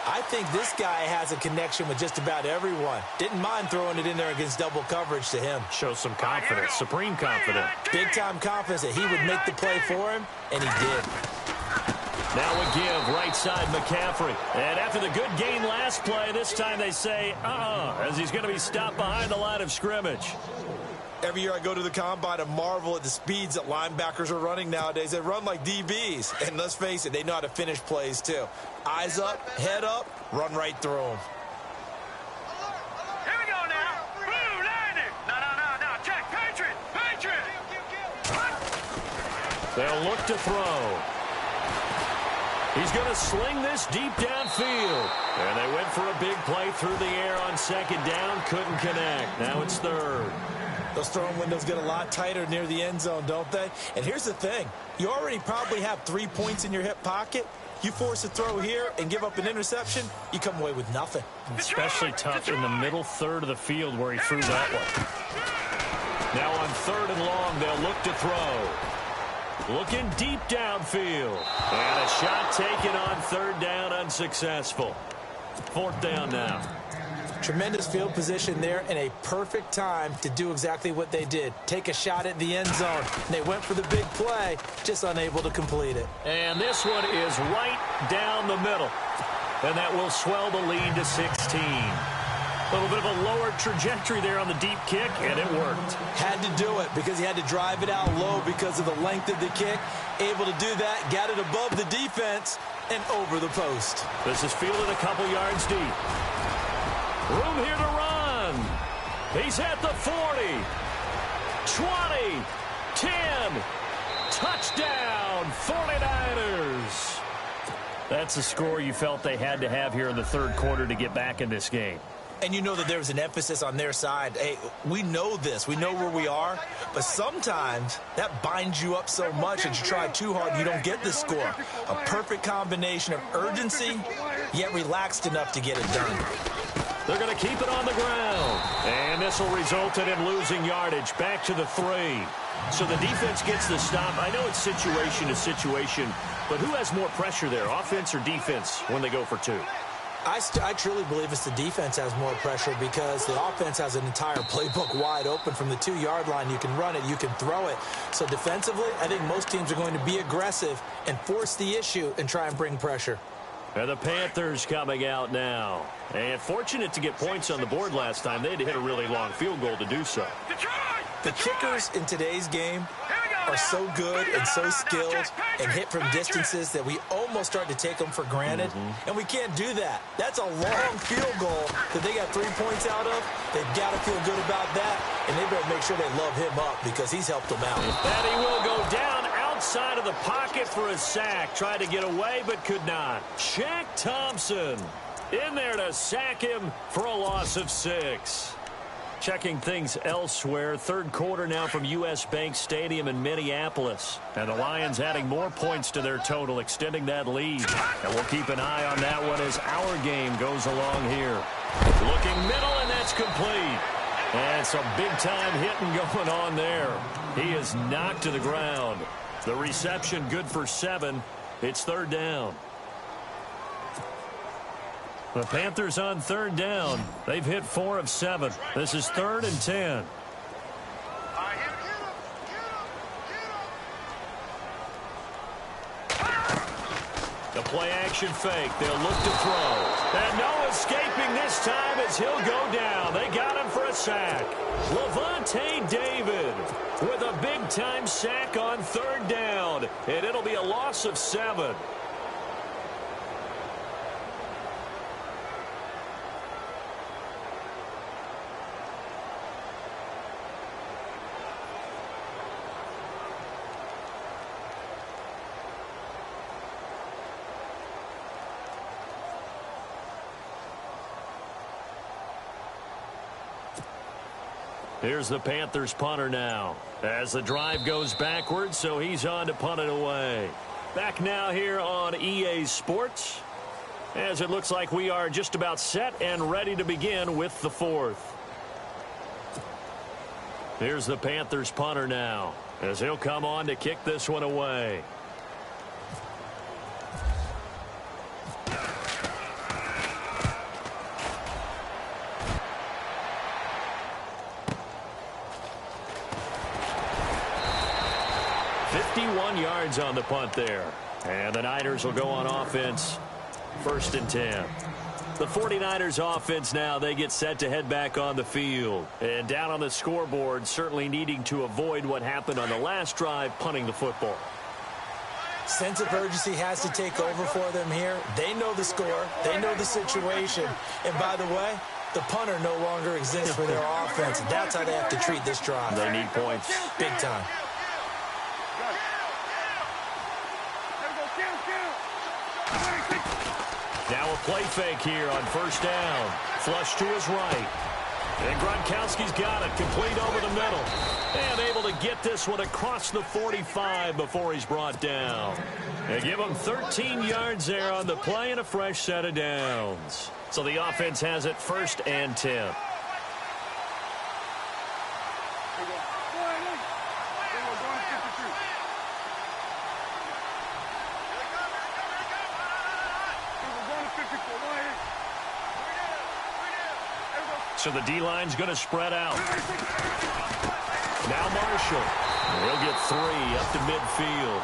I think this guy has a connection with just about everyone. Didn't mind throwing it in there against double coverage to him. Shows some confidence, supreme confidence. Big-time confidence that he would make the play for him, and he did. Now a give, right side McCaffrey. And after the good gain last play, this time they say, as he's going to be stopped behind the line of scrimmage. Every year I go to the combine and marvel at the speeds that linebackers are running nowadays. They run like DBs. And let's face it, they know how to finish plays too. Eyes up, head up, run right through them. Here we go now. Blue, landing. No. Check. Patriot. They'll look to throw. He's going to sling this deep downfield. And they went for a big play through the air on second down. Couldn't connect. Now it's third. Those throwing windows get a lot tighter near the end zone, don't they? And here's the thing. You already probably have 3 points in your hip pocket. You force a throw here and give up an interception, you come away with nothing. Especially tough in the middle third of the field where he threw that one. Now on 3rd and long, they'll look to throw. Looking deep downfield. And a shot taken on 3rd down, unsuccessful. 4th down now. Tremendous field position there and a perfect time to do exactly what they did. Take a shot at the end zone. And they went for the big play, just unable to complete it. And this one is right down the middle. And that will swell the lead to 16. A little bit of a lower trajectory there on the deep kick, and it worked. Had to do it because he had to drive it out low because of the length of the kick. Able to do that, got it above the defense and over the post. This is fielded a couple yards deep. Room here to run. He's at the 40. 20. 10. Touchdown, 49ers. That's a score you felt they had to have here in the 3rd quarter to get back in this game. And you know that there was an emphasis on their side. Hey, we know this. We know where we are. But sometimes that binds you up so much that you try too hard, you don't get the score. A perfect combination of urgency, yet relaxed enough to get it done. They're going to keep it on the ground. And this will result in him losing yardage back to the 3. So the defense gets the stop. I know it's situation to situation, but who has more pressure there, offense or defense, when they go for 2? I truly believe it's the defense has more pressure because the offense has an entire playbook wide open from the 2-yard line. You can run it, you can throw it. So defensively, I think most teams are going to be aggressive and force the issue and try and bring pressure. And the Panthers coming out now. And fortunate to get points on the board last time. They had to hit a really long field goal to do so. The kickers in today's game are so good and so skilled and hit from distances that we almost start to take them for granted. And we can't do that. That's a long field goal that they got 3 points out of. They've got to feel good about that, and they better make sure they love him up because he's helped them out. And he will go down outside of the pocket for a sack. Tried to get away but could not. Shaq Thompson in there to sack him for a loss of 6. Checking things elsewhere. 3rd quarter now from U.S. Bank Stadium in Minneapolis. And the Lions adding more points to their total, extending that lead. And we'll keep an eye on that one as our game goes along here. Looking middle, and that's complete. And some big-time hitting going on there. He is knocked to the ground. The reception good for 7. It's 3rd down. The Panthers on 3rd down. They've hit 4 of 7. This is 3rd and 10. The play-action fake. They'll look to throw. And no escaping this time as he'll go down. They got him for a sack. Levante David with a big-time sack on 3rd down. And it'll be a loss of 7. Here's the Panthers punter now as the drive goes backwards, so he's on to punt it away. Back now here on EA Sports as it looks like we are just about set and ready to begin with the 4th. Here's the Panthers punter now as he'll come on to kick this one away. 21 yards on the punt there. And the Niners will go on offense. 1st and 10. The 49ers offense now, they get set to head back on the field. And down on the scoreboard, certainly needing to avoid what happened on the last drive, punting the football. Sense of urgency has to take over for them here. They know the score. They know the situation. And by the way, the punter no longer exists for their offense. That's how they have to treat this drive. They need points. Big time. Now a play fake here on 1st down. Flush to his right. And Gronkowski's got it. Complete over the middle. And able to get this one across the 45 before he's brought down. They give him 13 yards there on the play and a fresh set of downs. So the offense has it 1st and 10. So the D-line's going to spread out. Now Marshall. He'll get 3 up to midfield.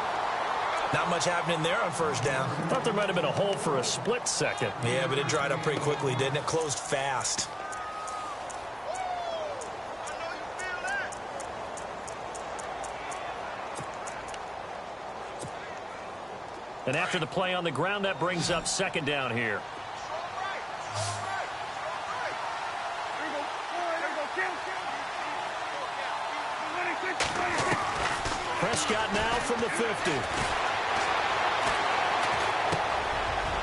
Not much happening there on 1st down. Thought there might have been a hole for a split second. Yeah, but it dried up pretty quickly, didn't it? Closed fast. And after the play on the ground, that brings up 2nd down here. Prescott now from the 50.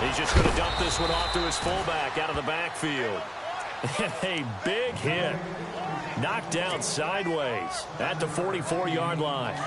He's just going to dump this one off to his fullback out of the backfield. A big hit. Knocked down sideways at the 44-yard line.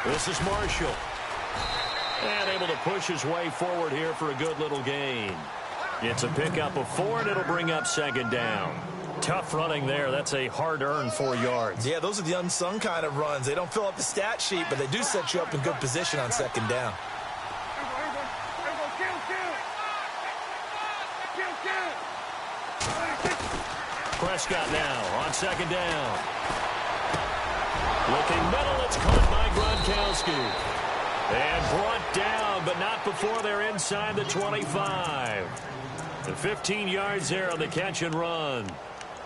This is Marshall. And able to push his way forward here for a good little gain. It's a pickup of 4, and it'll bring up 2nd down. Tough running there. That's a hard-earned 4 yards. Yeah, those are the unsung kind of runs. They don't fill up the stat sheet, but they do set you up in good position on 2nd down. Prescott now on 2nd down. Looking middle, it's caught by Gronkowski. And brought down, but not before they're inside the 25. The 15 yards there on the catch and run.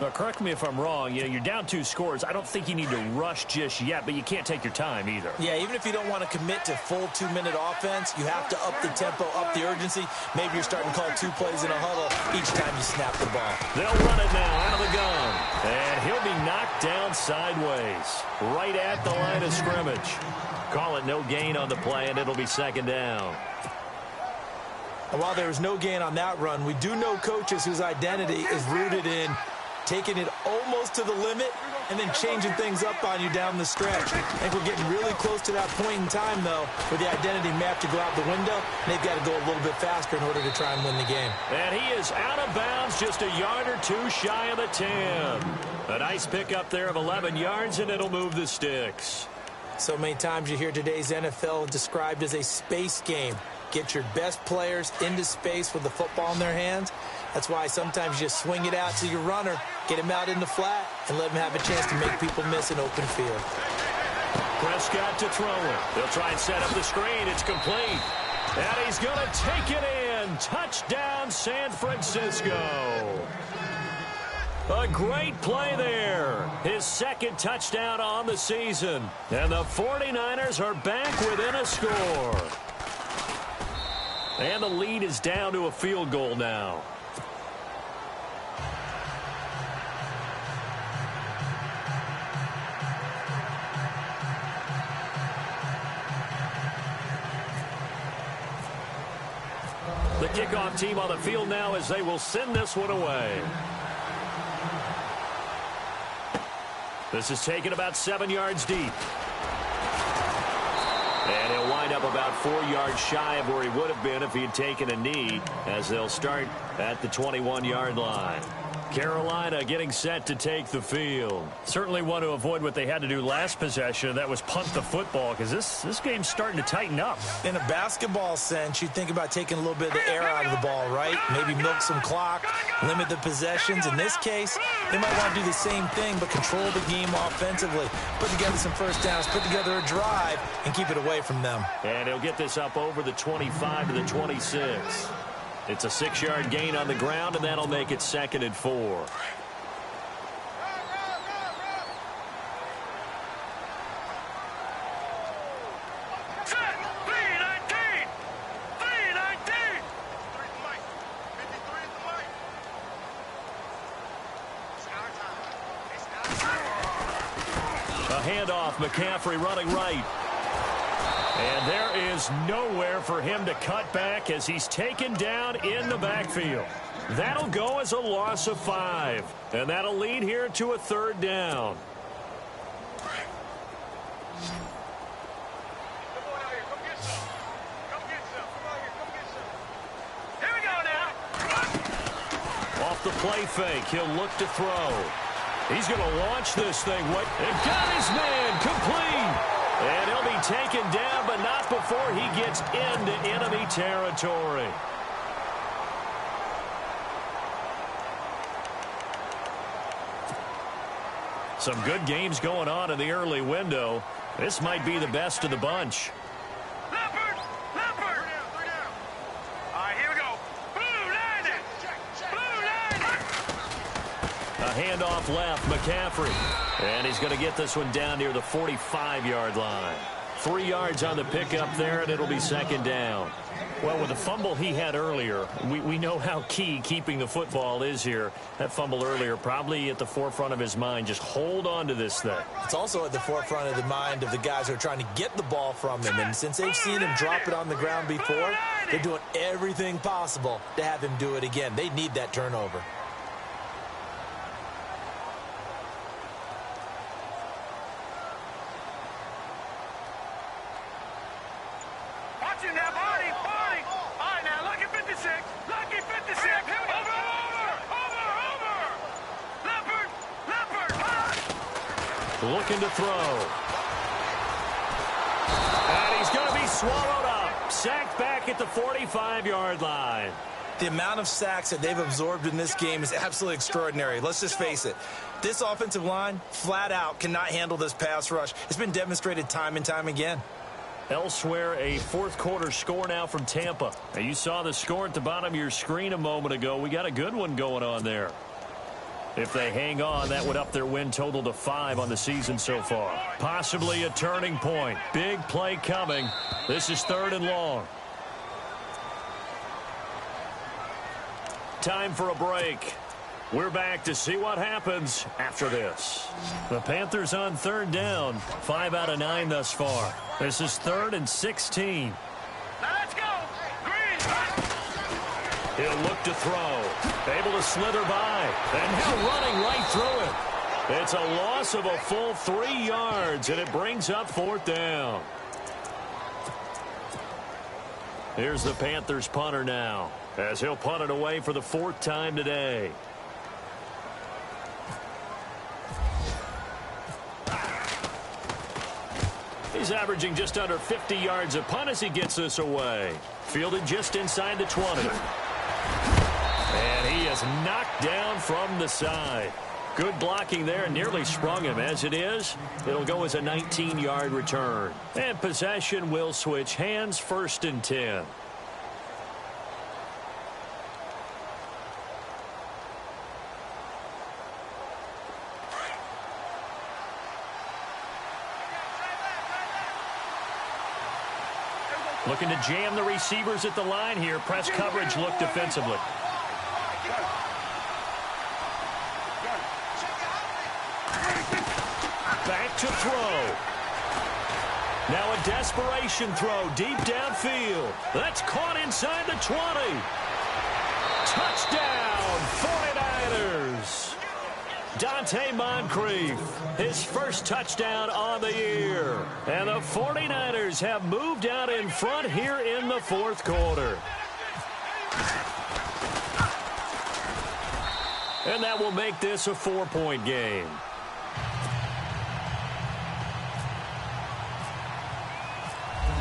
Now, correct me if I'm wrong. You're down 2 scores. I don't think you need to rush just yet, but you can't take your time either. Yeah, even if you don't want to commit to full 2-minute offense, you have to up the tempo, up the urgency. Maybe you're starting to call 2 plays in a huddle each time you snap the ball. They'll run it now out of the gun. And he'll be knocked down sideways, right at the line of scrimmage. Call it no gain on the play, and it'll be 2nd down. And while there was no gain on that run, we do know coaches whose identity is rooted in taking it almost to the limit and then changing things up on you down the stretch. I think we're getting really close to that point in time, though, where the identity may have to go out the window, and they've got to go a little bit faster in order to try and win the game. And he is out of bounds, just a yard or 2 shy of the 10. A nice pickup there of 11 yards, and it'll move the sticks. So many times you hear today's NFL described as a space game. Get your best players into space with the football in their hands. That's why sometimes you just swing it out to your runner, get him out in the flat, and let him have a chance to make people miss an open field. Prescott to throw it. They'll try and set up the screen. It's complete. And he's going to take it in. Touchdown, San Francisco. A great play there. His 2nd touchdown on the season. And the 49ers are back within a score. And the lead is down to a field goal now. The kickoff team on the field now as they will send this one away. This is taken about 7 yards deep. And he'll wind wind up about 4 yards shy of where he would have been if he had taken a knee, as they'll start at the 21-yard line. Carolina getting set to take the field. Certainly want to avoid what they had to do last possession. That was punt the football, because this game's starting to tighten up. In a basketball sense, you think about taking a little bit of the air out of the ball, right? Maybe milk some clock, limit the possessions. In this case, they might want to do the same thing, but control the game offensively. Put together some first downs, put together a drive, and keep it away from them. And he'll get this up over the 25 to the 26. It's a 6-yard gain on the ground, and that'll make it 2nd and 4. A handoff, McCaffrey running right. And there is nowhere for him to cut back as he's taken down in the backfield. That'll go as a loss of 5. And that'll lead here to a 3rd down. Here we go now. Off the play fake, he'll look to throw. He's going to launch this thing. And got his man complete. And he'll be taken down, but not before he gets into enemy territory. Some good games going on in the early window. This might be the best of the bunch. Leopard! Leopard! All right, here we go. Blue landing! Blue landing! A handoff left, McCaffrey. And he's going to get this one down near the 45-yard line. 3 yards on the pickup there, and it'll be 2nd down. Well, with the fumble he had earlier, we know how key keeping the football is here. That fumble earlier probably at the forefront of his mind. Just hold on to this thing. It's also at the forefront of the mind of the guys who are trying to get the ball from him. And since they've seen him drop it on the ground before, they're doing everything possible to have him do it again. They need that turnover. Watching that body, body. All right, now, lucky 56. Lucky 56. Over. Leopard, Leopard, Looking to throw. And he's going to be swallowed up. Sacked back at the 45-yard line. The amount of sacks that they've absorbed in this game is absolutely extraordinary. Let's just face it. This offensive line, flat out, cannot handle this pass rush. It's been demonstrated time and time again. Elsewhere, a fourth-quarter score now from Tampa. Now, you saw the score at the bottom of your screen a moment ago. We got a good one going on there. If they hang on, that would up their win total to 5 on the season so far. Possibly a turning point. Big play coming. This is 3rd and long. Time for a break. We're back to see what happens after this. The Panthers on 3rd down. 5 out of 9 thus far. This is 3rd and 16. Now let's go. Green. He'll look to throw. Able to slither by. And now running right through it. It's a loss of a full 3 yards, and it brings up 4th down. Here's the Panthers punter now, as he'll punt it away for the 4th time today. He's averaging just under 50 yards a punt as he gets this away. Fielded just inside the 20. And he is knocked down from the side. Good blocking there, nearly sprung him. As it is, it'll go as a 19-yard return. And possession will switch hands, 1st and 10. Looking to jam the receivers at the line here. Press coverage look defensively. Back to throw. Now a desperation throw deep downfield. That's caught inside the 20. Touchdown, 49ers. Dante Moncrief, his first touchdown on the year. And the 49ers have moved out in front here in the fourth quarter. And that will make this a 4-point game.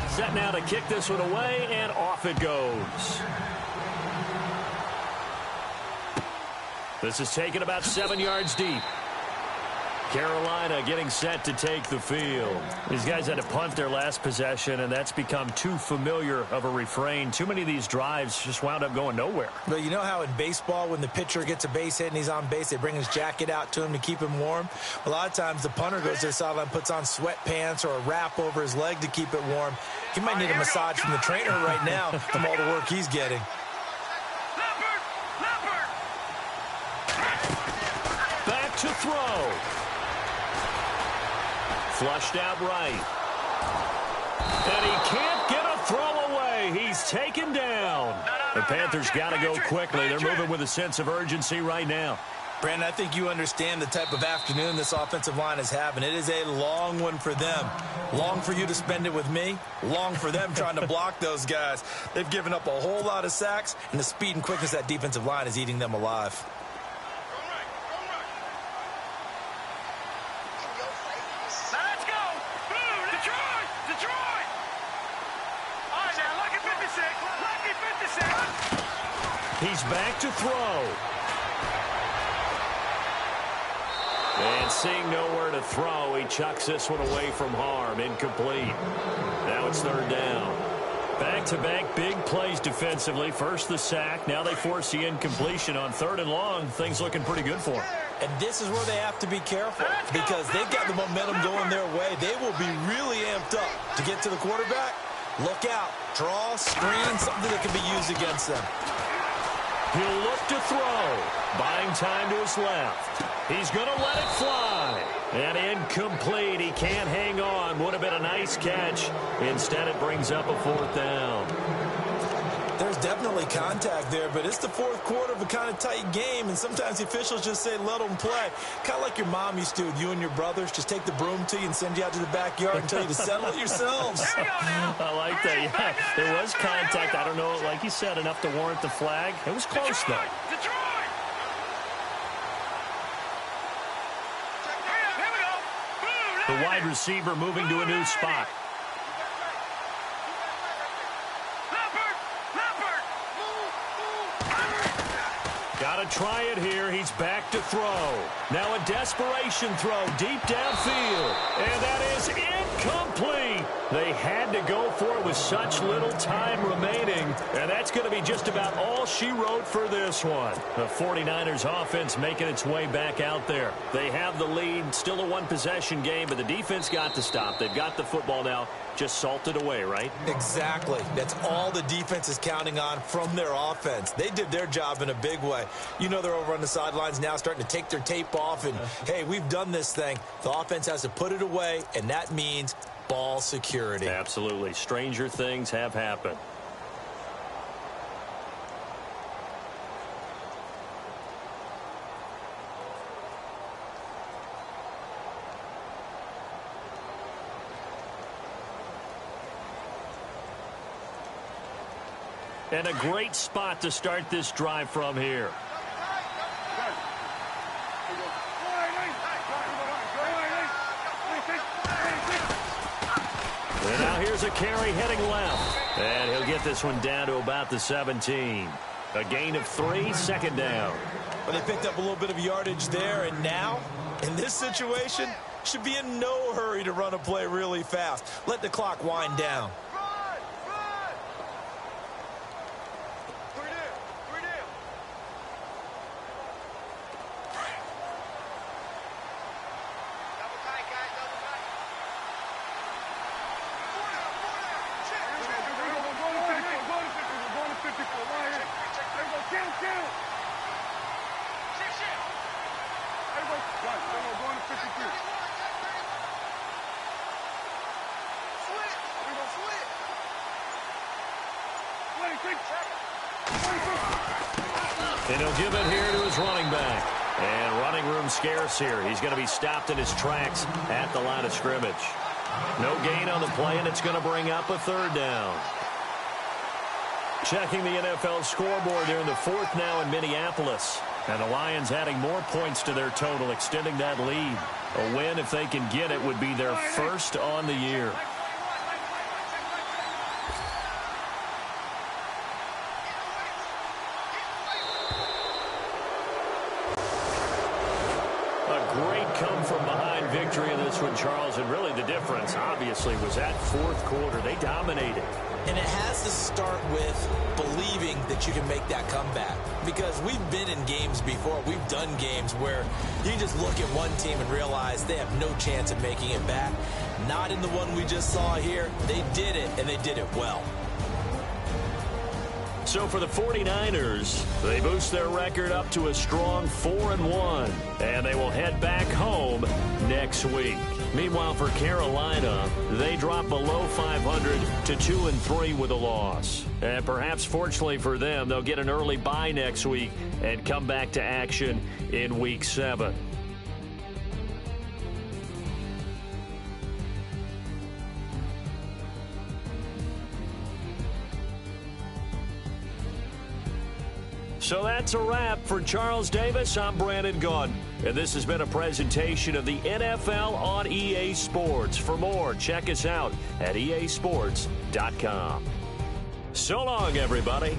Set now to kick this one away, and off it goes. This is taken about 7 yards deep. Carolina getting set to take the field. These guys had to punt their last possession, and that's become too familiar of a refrain. Too many of these drives just wound up going nowhere. But you know how in baseball, when the pitcher gets a base hit and he's on base, they bring his jacket out to him to keep him warm? A lot of times the punter goes to the sideline, puts on sweatpants or a wrap over his leg to keep it warm. He might need a massage from the trainer right now from all the work he's getting. Back to throw. Flushed out right. And he can't get a throw away. He's taken down. The Panthers got to go quickly. They're moving with a sense of urgency right now. Brandon, I think you understand the type of afternoon this offensive line is having. It is a long one for them. Long for you to spend it with me. Long for them trying to block those guys. They've given up a whole lot of sacks, and the speed and quickness of that defensive line is eating them alive. He's back to throw. And seeing nowhere to throw, he chucks this one away from harm. Incomplete. Now it's third down. Back-to-back big plays defensively. First the sack. Now they force the incompletion on third and long. Things looking pretty good for them. And this is where they have to be careful because they've got the momentum going their way. They will be really amped up to get to the quarterback. Look out. Draw, screen, something that can be used against them. He'll look to throw. Buying time to his left. He's going to let it fly. And incomplete. He can't hang on. Would have been a nice catch. Instead, it brings up a fourth down. There's definitely contact there, but it's the fourth quarter of a kind of tight game, and sometimes the officials just say, let them play. Kind of like your mom used to with you and your brothers. Just take the broom to you and send you out to the backyard and tell you to settle it yourselves. I like that. Yeah, there was contact. I don't know, like you said, enough to warrant the flag. It was close, though. The wide receiver moving to a new spot. Got to try it here. He's back to throw. Now a desperation throw deep downfield. And that is incomplete. They had to go for it with such little time remaining. And that's going to be just about all she wrote for this one. The 49ers offense making its way back out there. They have the lead. Still a one-possession game, but the defense got to stop. They've got the football now. Just salted away, right? Exactly. That's all the defense is counting on from their offense. They did their job in a big way. You know they're over on the sidelines now starting to take their tape off and, hey, we've done this thing. The offense has to put it away, and that means ball security. Absolutely. Stranger things have happened. And a great spot to start this drive from here. And now here's a carry heading left. And he'll get this one down to about the 17. A gain of 3, second down. Well, they picked up a little bit of yardage there, and now, in this situation, should be in no hurry to run a play really fast. Let the clock wind down. And he'll give it here to his running back. And running room scarce here. He's going to be stopped in his tracks at the line of scrimmage. No gain on the play, and it's going to bring up a third down. Checking the NFL scoreboard there in the fourth now in Minneapolis. And the Lions adding more points to their total, extending that lead. A win, if they can get it, would be their first on the year. Great come-from-behind victory in this one, Charles. And really the difference, obviously, was that fourth quarter. They dominated. And it has to start with believing that you can make that comeback. Because we've been in games before. We've done games where you can just look at one team and realize they have no chance of making it back. Not in the one we just saw here. They did it, and they did it well. So for the 49ers, they boost their record up to a strong 4-1, and they will head back home next week. Meanwhile, for Carolina, they drop below 500 to 2-3 with a loss. And perhaps fortunately for them, they'll get an early bye next week and come back to action in Week 7. So that's a wrap. For Charles Davis, I'm Brandon Gaudin. And this has been a presentation of the NFL on EA Sports. For more, check us out at easports.com. So long, everybody.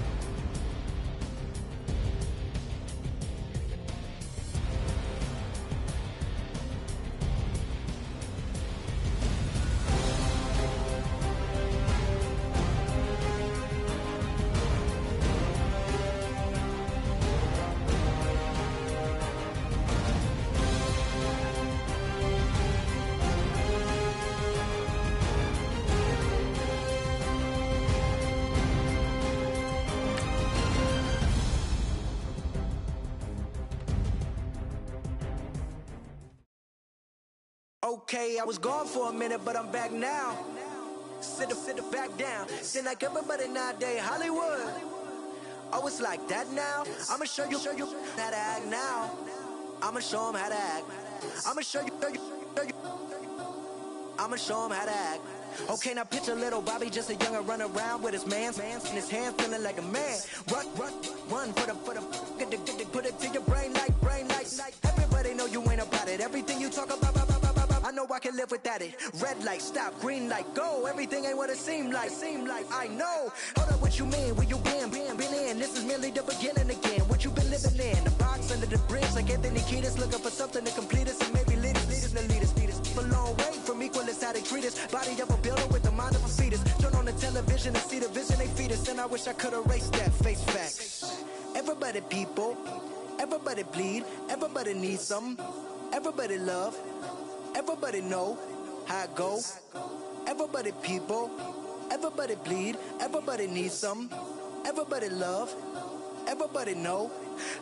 Okay, I was gone for a minute, but I'm back now. Sit back down. Seem like everybody nowadays, Hollywood. Oh, it's like that now? I'ma show you how to act now. I'ma show 'em how to act. I'ma show you. I'ma show 'em how to act. Okay, now picture little Bobby, just a younger run around with his man's in his hand, feeling like a man. Run for the put it to your brain like. Everybody know you ain't about it. Everything you talk about. I know I can live without it. Red light, stop, green light, go. Everything ain't what it seemed like. I know. Hold up, what you mean? Where you been in? This is merely the beginning again. What you been living in? The box under the bridge, like Anthony Kiedis, looking for something to complete us and maybe lead us. A long way from equal is how they treat us. Body of a builder with the mind of a fetus. Turn on the television and see the vision they feed us. And I wish I could erase that face facts. Everybody people, everybody bleed, everybody needs something. Everybody love. Everybody know how it go. Everybody people, everybody bleed, everybody needs some. Everybody love, everybody know.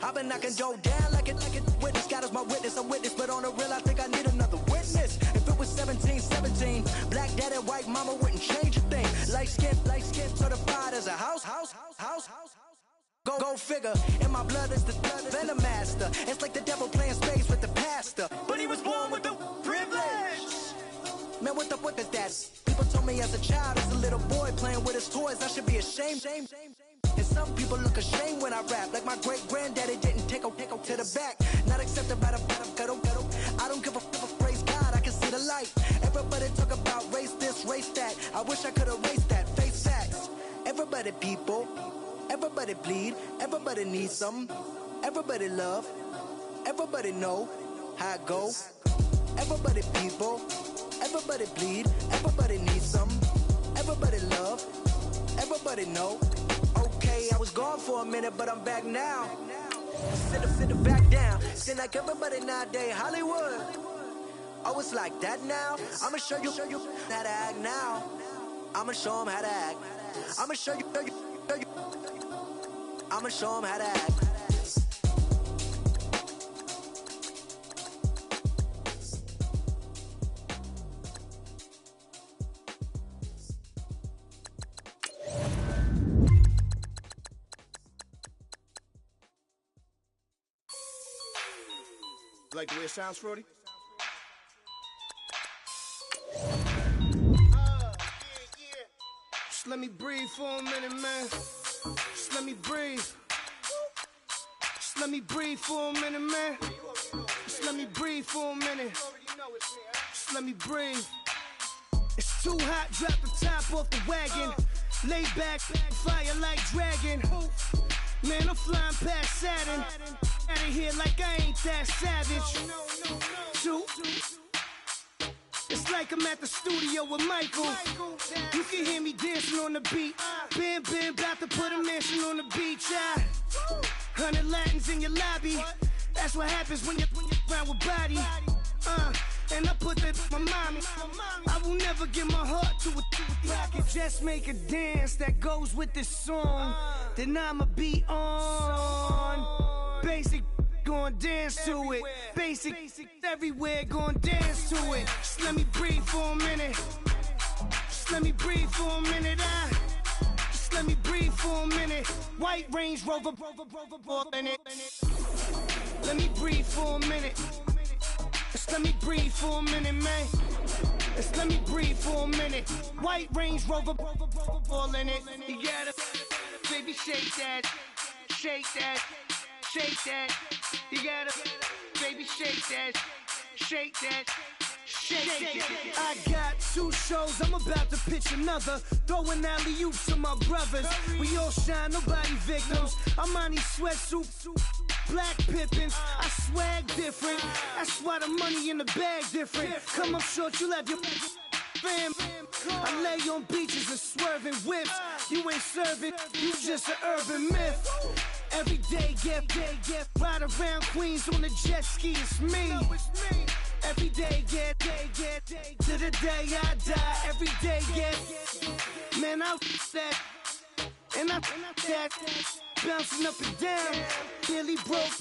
I've been knocking Joe down like it witness. God is my witness, I'm witness, but on the real I think I need another witness. If it was 17, black daddy, white mama wouldn't change a thing. Light skin, certified as a house. Go figure, in my blood is the venom master. It's like the devil playing space with the pastor. But he was born with the privilege. Man, what the fuck is that? People told me as a child, as a little boy playing with his toys, I should be ashamed. And some people look ashamed when I rap, like my great granddaddy didn't take a to the back. Not accepted by the ghetto. I don't give a praise God, I can see the light. Everybody talk about race this, race that. I wish I could erase that. Face facts. Everybody people. Everybody bleed, everybody needs something. Everybody love, everybody know how it go. Everybody people, everybody bleed, everybody needs something. Everybody love, everybody know. Okay, I was gone for a minute, but I'm back now. Sit back down. Seem like everybody nowadays, Hollywood. Oh, it's like that now? I'ma show you how to act now. I'ma show 'em how to act. I'ma show you. I'ma show 'em how to act. like the way it sounds, Frody? Just let me breathe for a minute, man. Just let me breathe. Just let me breathe for a minute, man. Just let me breathe for a minute. Just let me breathe. It's too hot, drop the top off the wagon. Lay back, fire like dragon. Man, I'm flying past Saturn. Out of here like I ain't that savage. It's like I'm at the studio with Michael. You can hear me dancing on the beat. Bam, bam, about to put a mansion on the beach. 100 Latins in your lobby. That's what happens when you're around with body. And I put that my mommy. I will never give my heart to a I can just make a dance that goes with this song. Then I'ma be on. Basic, gon' dance to it. Basic, everywhere, gon' dance to it. Just let me breathe for a minute. Just let me breathe for a minute. Just let me breathe for a minute. White Range Rover, in it. Let me breathe for a minute. Just let me breathe for a minute, man. Just let me breathe for a minute. White Range Rover, all in it. You gotta, baby, shake that, shake that, shake that. You gotta, baby, shake that, shake that. Shake. I got 2 shows, I'm about to pitch another. Throwing alley-oops to my brothers. We all shine, nobody victims. I'm on these sweatsuits, black Pippins. I swag different. That's why the money in the bag different. Come up short, you'll have your fam. I lay on beaches and swerving whips. You ain't serving, you just an urban myth. Every day, get ride around Queens on a jet ski, it's me. Every day, get to the day I die. Every day, get man, I that and I that bouncing up and down. Nearly broke.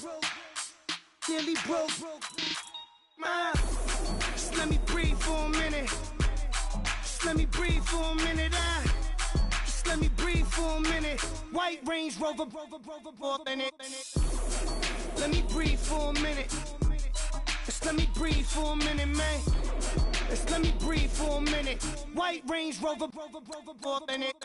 Just let me breathe for a minute. Just let me breathe for a minute. Just let me breathe for a minute. White Range Rover, in it. Let me breathe for a minute. Just let me breathe for a minute, man. Just let me breathe for a minute. White Range Rover, in it.